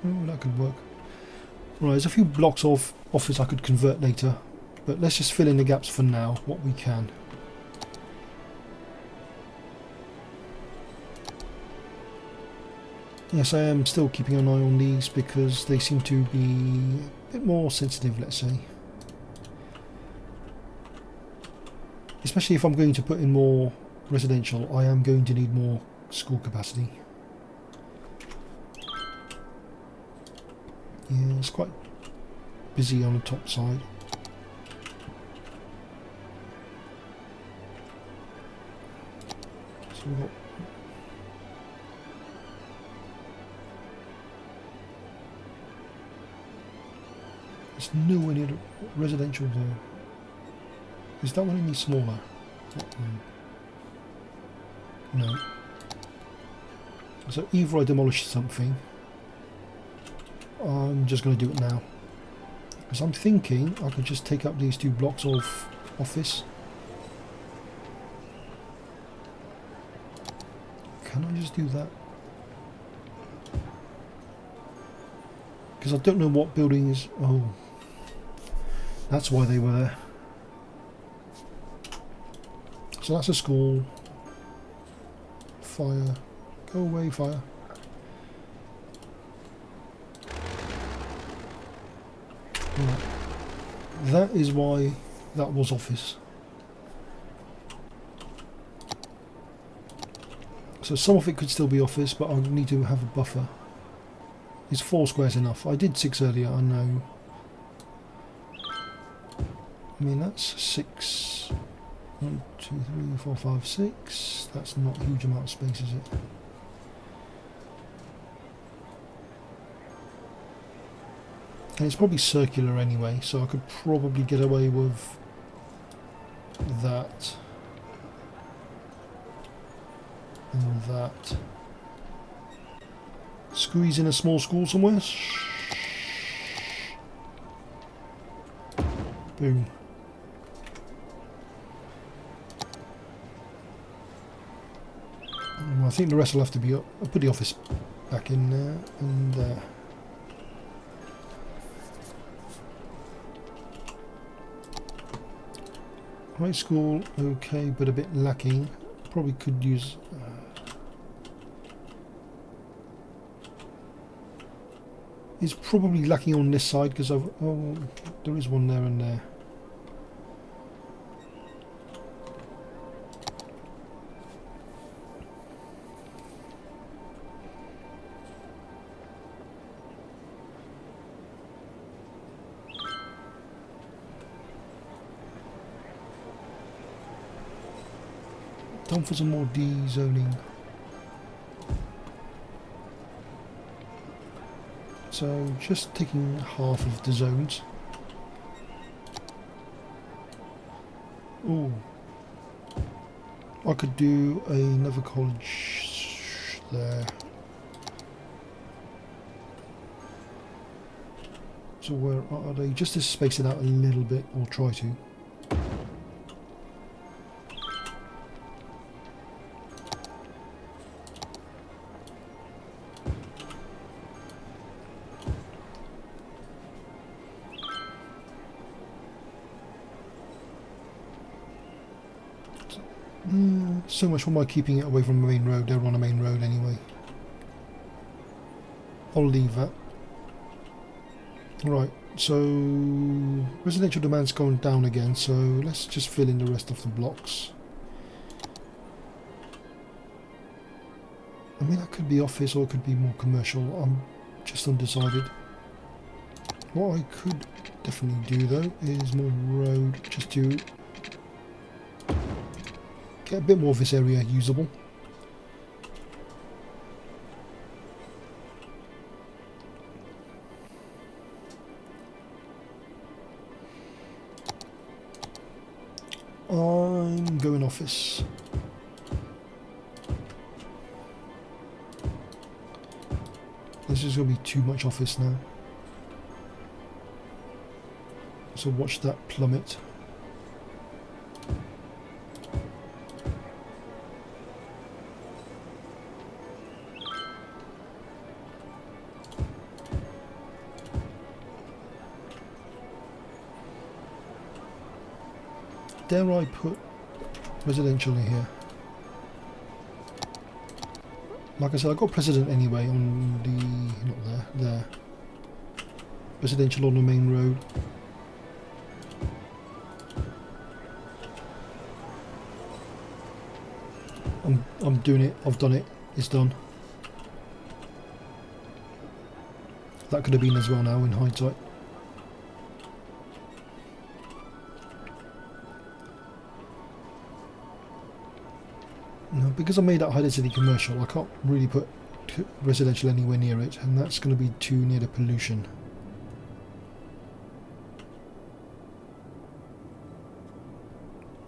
oh, that could work. Right, there's a few blocks of office I could convert later, but let's just fill in the gaps for now, what we can. Yes, I am still keeping an eye on these because they seem to be a bit more sensitive, let's say. Especially if I'm going to put in more residential, I am going to need more school capacity. Yeah, it's quite busy on the top side. So we've got there's nowhere near the residential there. Is that one any smaller? No. So either I demolish something, I'm just going to do it now. Because I'm thinking I could just take up these 2 blocks of office. Okay, just do that? Because I don't know what building is... Oh, that's why they were there. So that's a school. Fire. Go away, fire. Right. That is why that was office. So some of it could still be office, but I need to have a buffer. Is 4 squares enough? I did 6 earlier, I know. I mean, that's 6. 1, 2, 3, 4, 5, 6. That's not a huge amount of space, is it? And it's probably circular anyway, so I could probably get away with that. And that. Squeeze in a small school somewhere. Boom. Well, I think the rest will have to be up. I'll put the office back in there and there. High school, okay, but a bit lacking. Probably could use... It's probably lacking on this side because I've... Oh, there is one there and there. Time for some more D-zoning. So just taking half of the zones. Oh, I could do another college there. So where are they? Just to space it out a little bit, or try to. So much for my keeping it away from the main road. They're on a main road anyway. I'll leave that. Right, so residential demand's going down again, so let's just fill in the rest of the blocks. I mean, that could be office or it could be more commercial. I'm just undecided. What I could definitely do though is more road, just to get a bit more of this area usable. I'm going office. This is going to be too much office now. So watch that plummet. Dare I put residential in here? Like I said, I got president anyway on the... not there, there. Residential on the main road. I'm doing it, I've done it, it's done. That could have been as well now in hindsight. No, because I made that high density commercial, I can't really put residential anywhere near it, and that's going to be too near the pollution.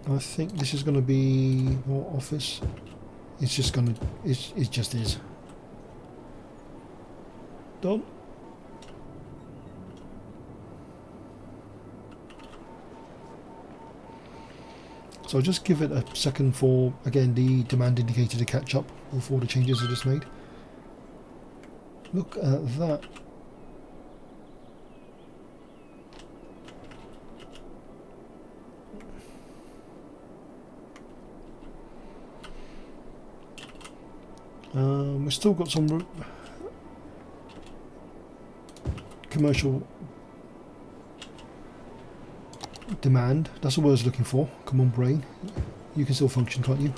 I think this is going to be more office. It's just going to, it just is. Done. So I'll just give it a second for, again, the demand indicator to catch up with all the changes I just made. Look at that. We've still got some commercial demand. That's the word I was looking for. Come on, brain. You can still function, can't you?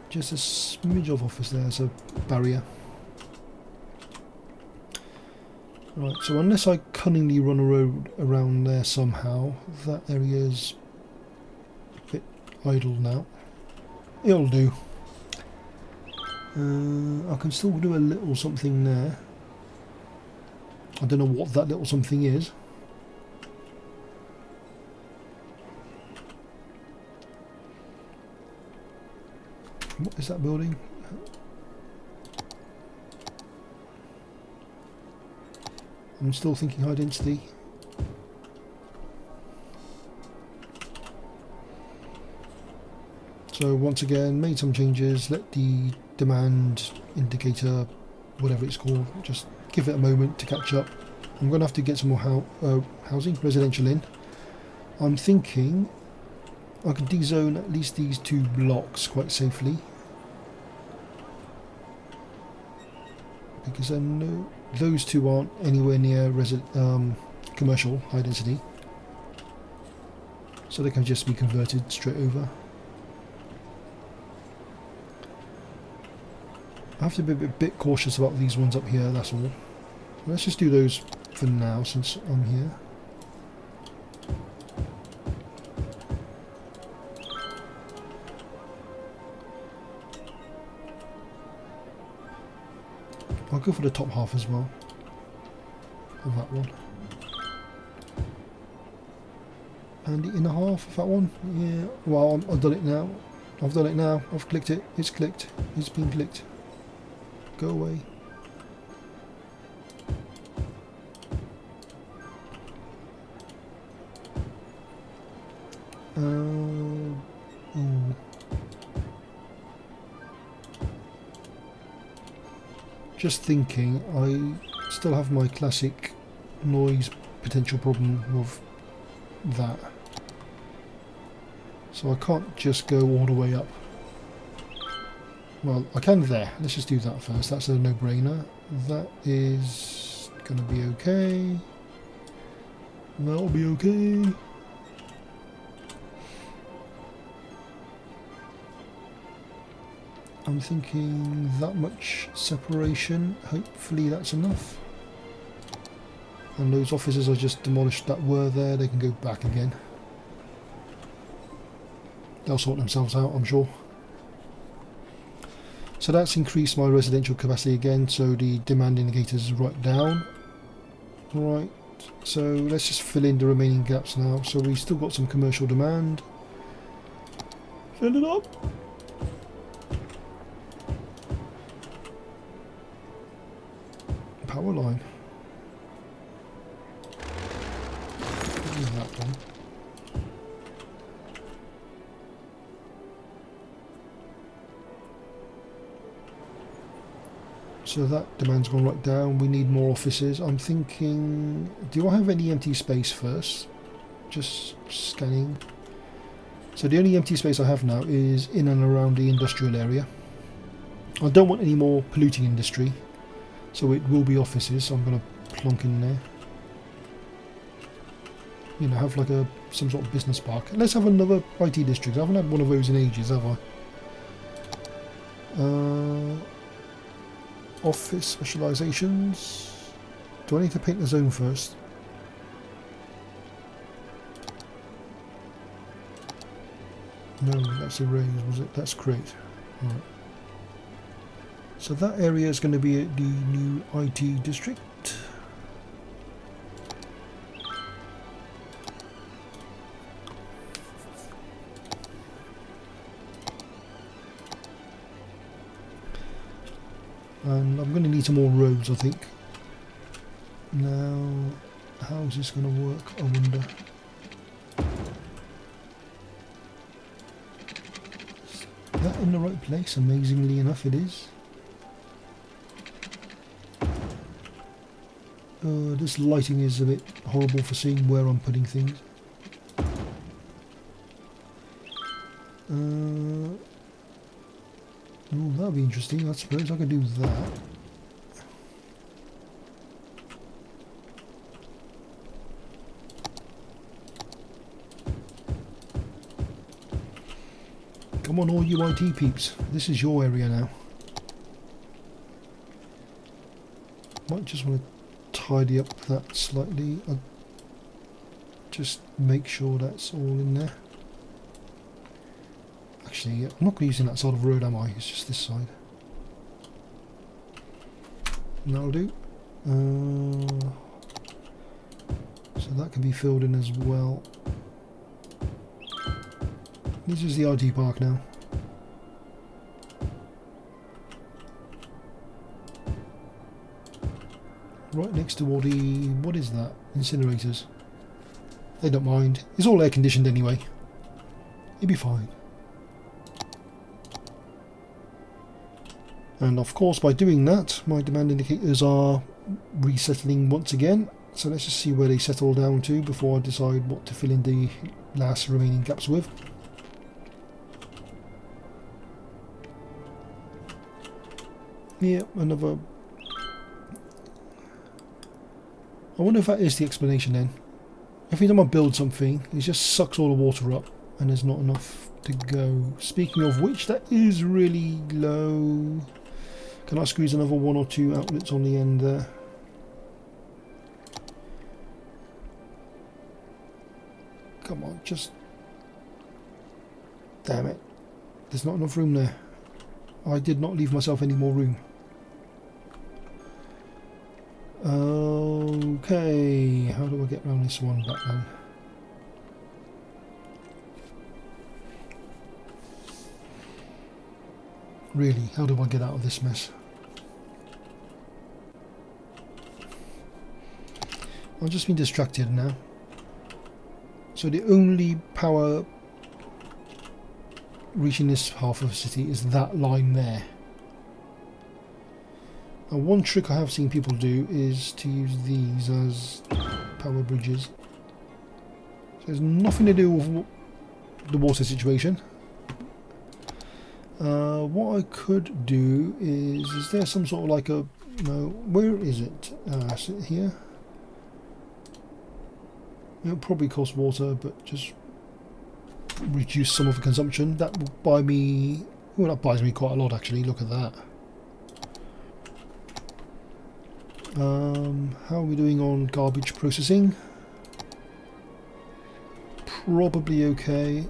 Just a smidge of office there as a barrier. Right, so unless I cunningly run a road around there somehow, that area's a bit idle now. It'll do. I can still do a little something there. I don't know what that little something is. What is that building? I'm still thinking high density. So once again, made some changes, let the demand indicator, whatever it's called, just give it a moment to catch up. I'm going to have to get some more housing, residential in. I'm thinking I can dezone at least these 2 blocks quite safely. Because I know those 2 aren't anywhere near commercial high density. So they can just be converted straight over. I have to be a bit cautious about these ones up here, that's all. Let's just do those for now since I'm here. I'll go for the top half as well of that one. And the inner half of that one, yeah, well, I've done it now. I've done it now, I've clicked it, it's clicked, it's been clicked. Go away. Just thinking, I still have my classic noise potential problem with that. So I can't just go all the way up. Well, I can there. Let's just do that first. That's a no-brainer. That is going to be okay. That'll be okay. I'm thinking that much separation. Hopefully that's enough. And those offices I just demolished that were there, they can go back again. They'll sort themselves out, I'm sure. So that's increased my residential capacity again, so the demand indicator is right down. Right, so let's just fill in the remaining gaps now. So we've still got some commercial demand. Fill it up. Power line. That one. So that demand's gone right down. We need more offices. I'm thinking, do I have any empty space first? Just scanning. So the only empty space I have now is in and around the industrial area. I don't want any more polluting industry, so it will be offices. So I'm going to plonk in there. You know, have like some sort of business park. Let's have another IT district. I haven't had one of those in ages, have I? Office specializations. Do I need to paint the zone first? No, that's erase, was it? That's create. Right. So that area is going to be the new IT district. And I'm going to need some more roads, I think. Now, how is this going to work, I wonder? that in the right place? Amazingly enough, it is. This lighting is a bit horrible for seeing where I'm putting things. Oh, that'll be interesting. I suppose I can do that. Come on, all you IT peeps. This is your area now. Might just want to tidy up that slightly. I'll just make sure that's all in there. Actually, I'm not using that side of the road, am I? It's just this side. And that'll do. So that can be filled in as well. This is the IT park now. Right next to all the... what is that? Incinerators. They don't mind. It's all air conditioned anyway. It'll be fine. And of course by doing that my demand indicators are resettling once again. So let's just see where they settle down to before I decide what to fill in the last remaining gaps with. Yeah, another... I wonder if that is the explanation then. Every time I build something, it just sucks all the water up and there's not enough to go. Speaking of which, that is really low. Can I squeeze another 1 or 2 outlets on the end there? Come on, just... damn it. There's not enough room there. I did not leave myself any more room. Okay, how do I get around this one back then? Really, how do I get out of this mess? I've just been distracted now. So the only power reaching this half of the city is that line there. And one trick I have seen people do is to use these as power bridges. So there's nothing to do with the water situation. What I could do is there some sort of like a... no, where is it? Is it here? It'll probably cost water, but just reduce some of the consumption. That will buy me... well, that buys me quite a lot actually, look at that. How are we doing on garbage processing? Probably okay.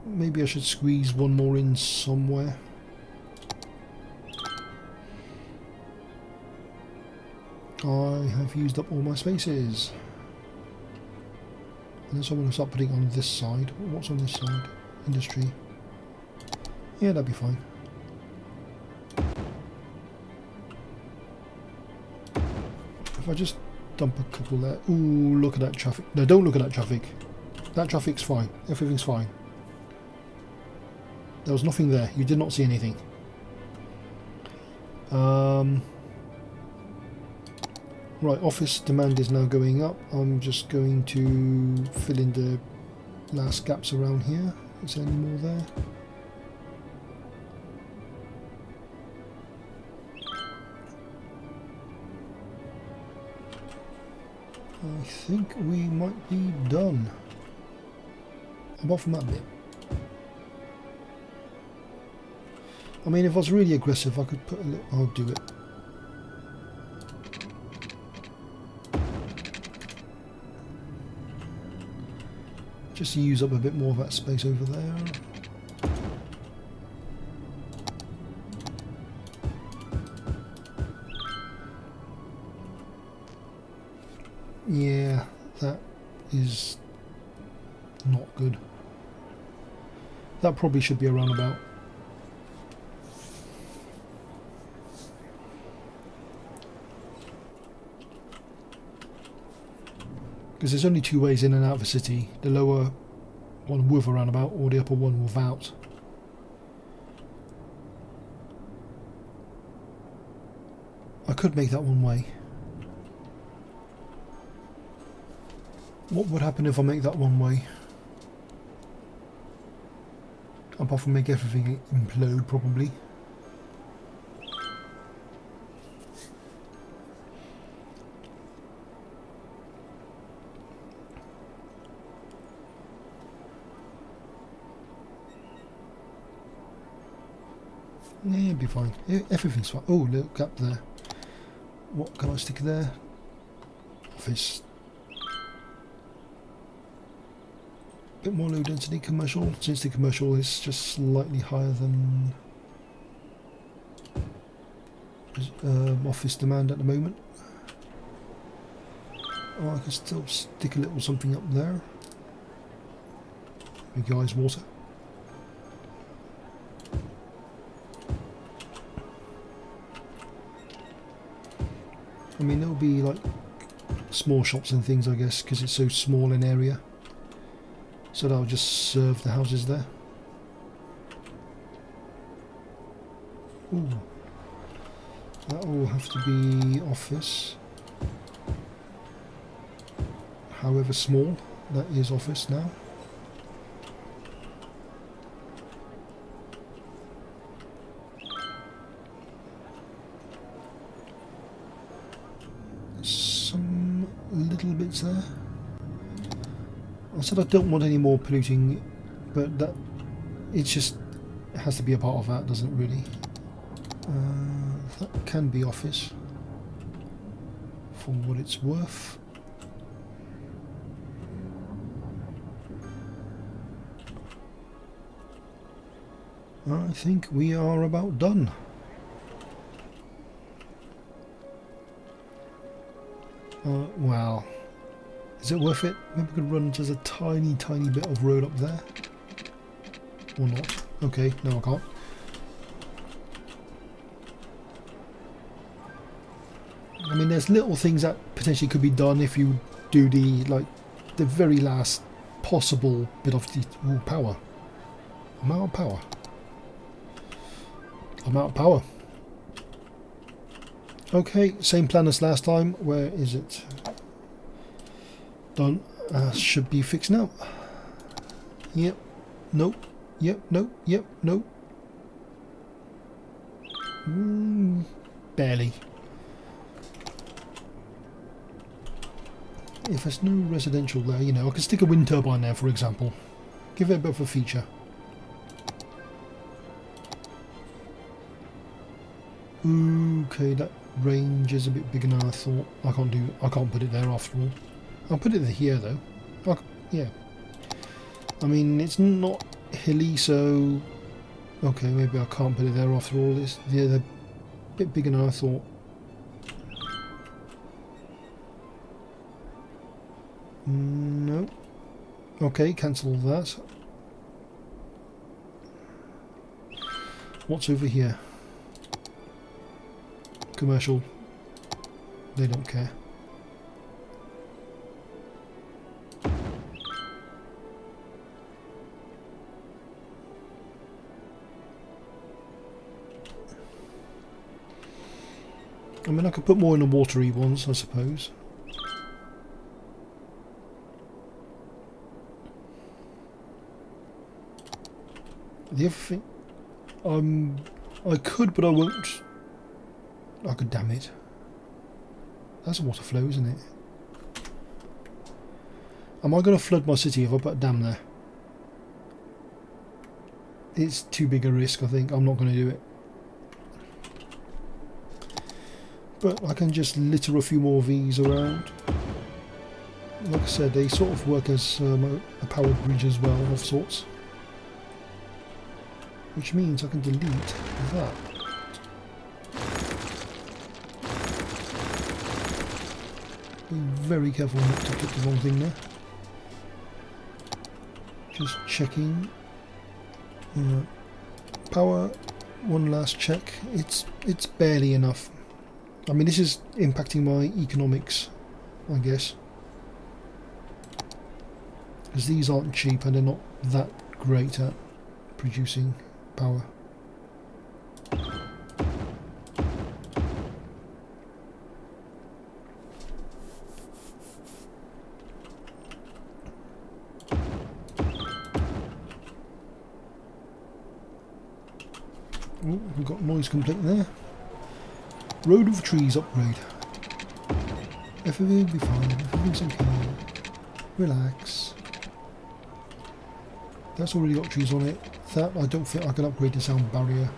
Maybe I should squeeze one more in somewhere. I have used up all my spaces. Unless I want to start putting on this side. What's on this side? Industry. Yeah, that'd be fine. If I just dump a couple there. Ooh, look at that traffic. No, don't look at that traffic. That traffic's fine. Everything's fine. There was nothing there. You did not see anything. Right, office demand is now going up. I'm just going to fill in the last gaps around here. Is there any more there? I think we might be done. Apart from that bit. I mean, if I was really aggressive, I could put a little... I'll do it. Just to use up a bit more of that space over there. Yeah, that is not good. That probably should be a roundabout. Because there's only 2 ways in and out of the city. The lower one with a roundabout or the upper one without. could make that one way. What would happen if I make that one way? Apart from make everything implode, probably. Yeah, it'll be fine. Everything's fine. Oh, look up there. What can I stick there? Office. Bit more low density commercial, since the commercial is just slightly higher than office demand at the moment. Oh, I can still stick a little something up there. Big guys, water. I mean, there'll be like small shops and things, I guess, because it's so small an area. So that'll just serve the houses there. Ooh. That will have to be office. However small, that is office now. Some little bits there. I said I don't want any more polluting, but that it just has to be a part of that, doesn't it really? That can be office for what it's worth. I think we are about done. Well, is it worth it? Maybe we could run just a tiny bit of road up there. Or not. Okay, no I can't. I mean, there's little things that potentially could be done if you do the very last possible bit of the power. I'm out of power. I'm out of power. Okay, same plan as last time. Where is it? Done. Should be fixed now. Yep. Nope. Yep. Nope. Yep. Nope. Barely. If there's no residential there, you know, I could stick a wind turbine there, for example. Give it a bit of a feature. Okay, that range is a bit bigger than I thought. I can't put it there after all. I'll put it here though. Yeah. I mean, it's not hilly, so okay, maybe I can't put it there after all. They're a bit bigger than I thought. No. Okay, cancel that. What's over here? Commercial. They don't care. I mean, I could put more in the watery ones, I suppose. The other thing, I could, but I won't. I could, damn it. That's a water flow, isn't it? Am I going to flood my city if I put a dam there? It's too big a risk, I think. I'm not going to do it. But I can just litter a few more of these around. Like I said, they sort of work as a powered bridge as well, of sorts. Which means I can delete that. Be very careful not to click the wrong thing there. Just checking. Power, one last check. It's barely enough. I mean, this is impacting my economics, I guess. Because these aren't cheap and they're not that great at producing power. Oh, we've got noise complaint there. Road of trees upgrade. Everything will be fine. Everything's okay. Relax. That's already got trees on it. That I don't think I can upgrade the sound barrier.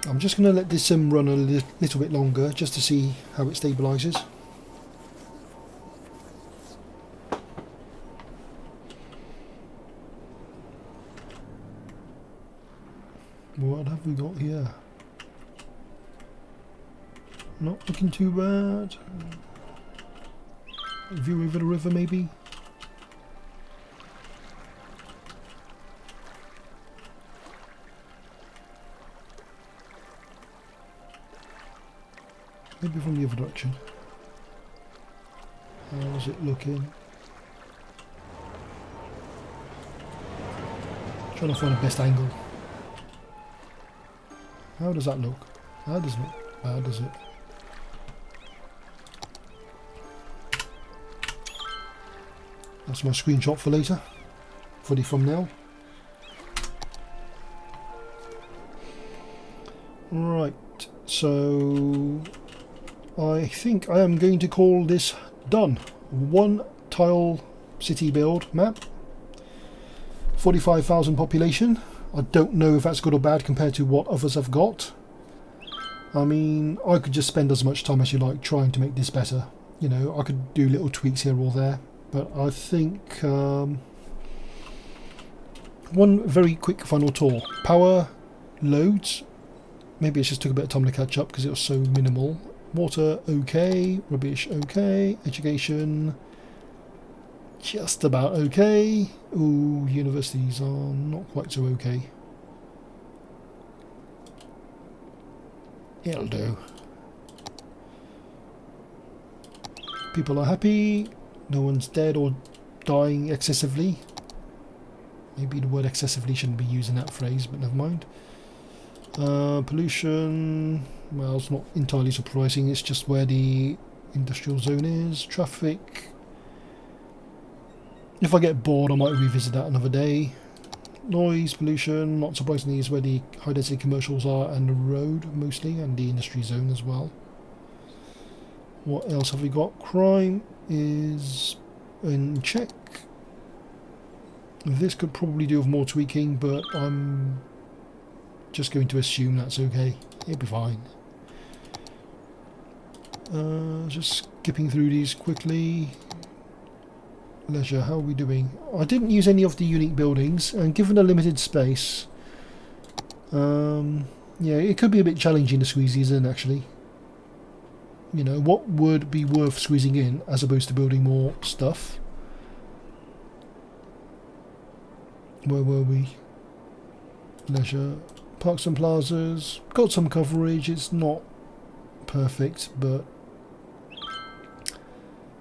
I'm just going to let this sim run a little bit longer just to see how it stabilises. What have we got here? Not looking too bad. View over the river maybe? Maybe from the other direction. How's it looking? Trying to find the best angle. How does that look? That doesn't look bad, does it? That's my screenshot for later. For the thumbnail. Right, so I think I am going to call this done. One tile city build map. 45,000 population. I don't know if that's good or bad compared to what others have got. I mean, I could just spend as much time as you like trying to make this better. You know, I could do little tweaks here or there. But I think one very quick final tour. Power, loads. Maybe it just took a bit of time to catch up because it was so minimal. Water, okay. Rubbish, okay. Education, just about okay. Ooh, universities are not quite so okay. It'll do. People are happy. No one's dead or dying excessively. Maybe the word excessively shouldn't be used in that phrase, but never mind. Pollution, well, it's not entirely surprising, it's just where the industrial zone is. Traffic, if I get bored I might revisit that another day. Noise, pollution, not surprisingly is where the high density commercials are and the road mostly, and the industry zone as well. What else have we got? Crime is in check. This could probably do with more tweaking, but I'm just going to assume that's okay. It'll be fine. Just skipping through these quickly. Leisure, how are we doing? I didn't use any of the unique buildings, and given a limited space, yeah, it could be a bit challenging to squeeze these in actually. You know, what would be worth squeezing in as opposed to building more stuff? Where were we? Leisure. Parks and plazas. Got some coverage. It's not perfect, but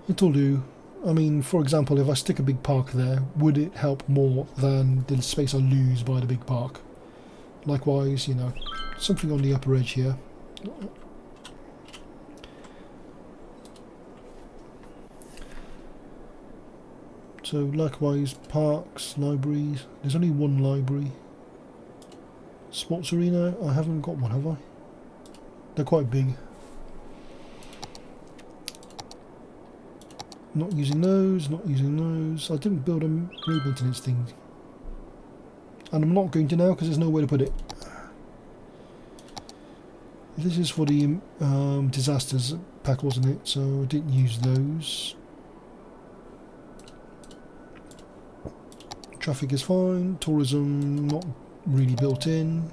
it'll do. I mean, for example, if I stick a big park there, would it help more than the space I lose by the big park? Likewise, you know, something on the upper edge here. So likewise, parks, libraries. There's only one library. Sports arena, I haven't got one, have I? They're quite big. Not using those, not using those. I didn't build a road maintenance thing. And I'm not going to now because there's no way to put it. This is for the disasters pack, wasn't it? So I didn't use those. Traffic is fine. Tourism, not really built in.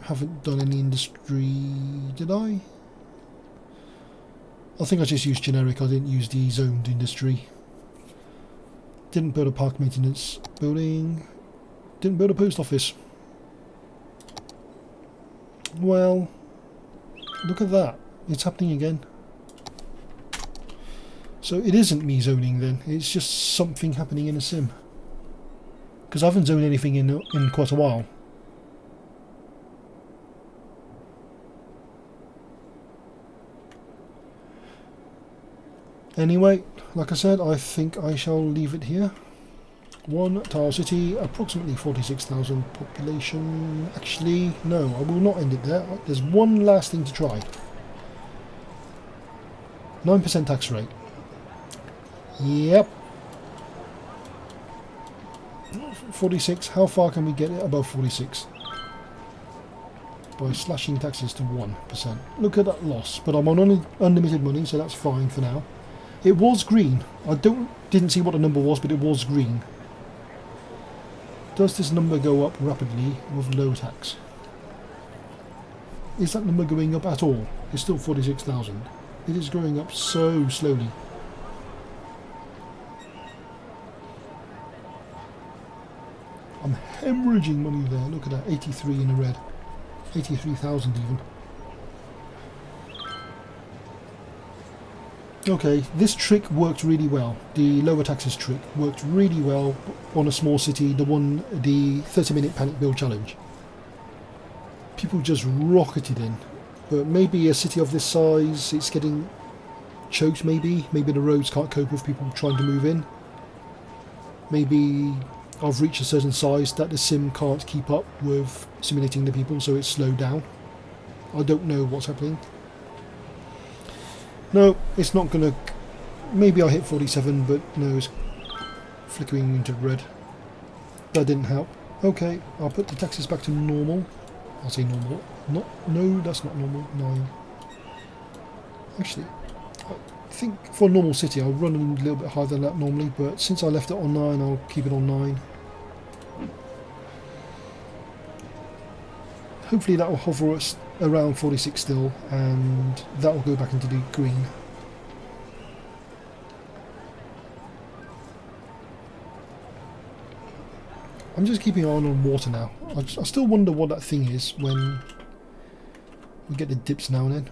Haven't done any industry, did I? I think I just used generic, I didn't use the zoned industry. Didn't build a park maintenance building. Didn't build a post office. Well, look at that. It's happening again. So it isn't me zoning then, it's just something happening in a sim. because I haven't zoned anything in quite a while. Anyway, like I said, I think I shall leave it here. One tile city, approximately 46,000 population. Actually, no, I will not end it there. There's one last thing to try. 9% tax rate. Yep. 46. How far can we get it above 46? By slashing taxes to 1%. Look at that loss. But I'm on unlimited money, so that's fine for now. It was green. I didn't see what the number was, but it was green. Does this number go up rapidly with low tax? Is that number going up at all? It's still 46,000. It is going up so slowly. I'm hemorrhaging money there. Look at that, 83 in the red. 83,000 even. Okay, this trick worked really well. The lower taxes trick worked really well on a small city, the 30-minute panic build challenge. People just rocketed in. But maybe a city of this size, it's getting choked maybe. Maybe the roads can't cope with people trying to move in. Maybe I've reached a certain size that the sim can't keep up with simulating the people, so it's slowed down. I don't know what's happening. No, it's not going to... Maybe I hit 47, but no, it's flickering into red. That didn't help. Okay, I'll put the taxes back to normal. I'll say normal. No, that's not normal. 9. Actually, I think for a normal city I'll run a little bit higher than that normally, but since I left it on 9, I'll keep it on 9. Hopefully that will hover us around 46 still, and that will go back into the green. I'm just keeping an eye on water now. I still wonder what that thing is when we get the dips now and then.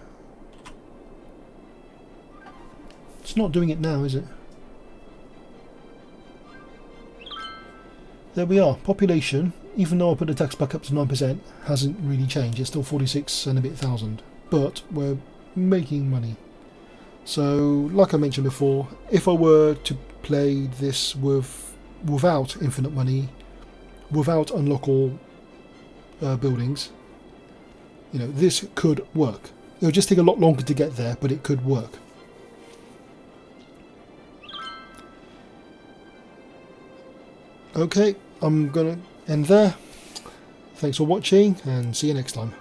It's not doing it now, is it? There we are. Population, even though I put the tax back up to 9%, hasn't really changed. It's still 46 and a bit thousand. But we're making money. So, like I mentioned before, if I were to play this without infinite money, without unlock all buildings, you know, this could work. It'll just take a lot longer to get there, but it could work. Okay, I'm gonna end there. Thanks for watching and see you next time.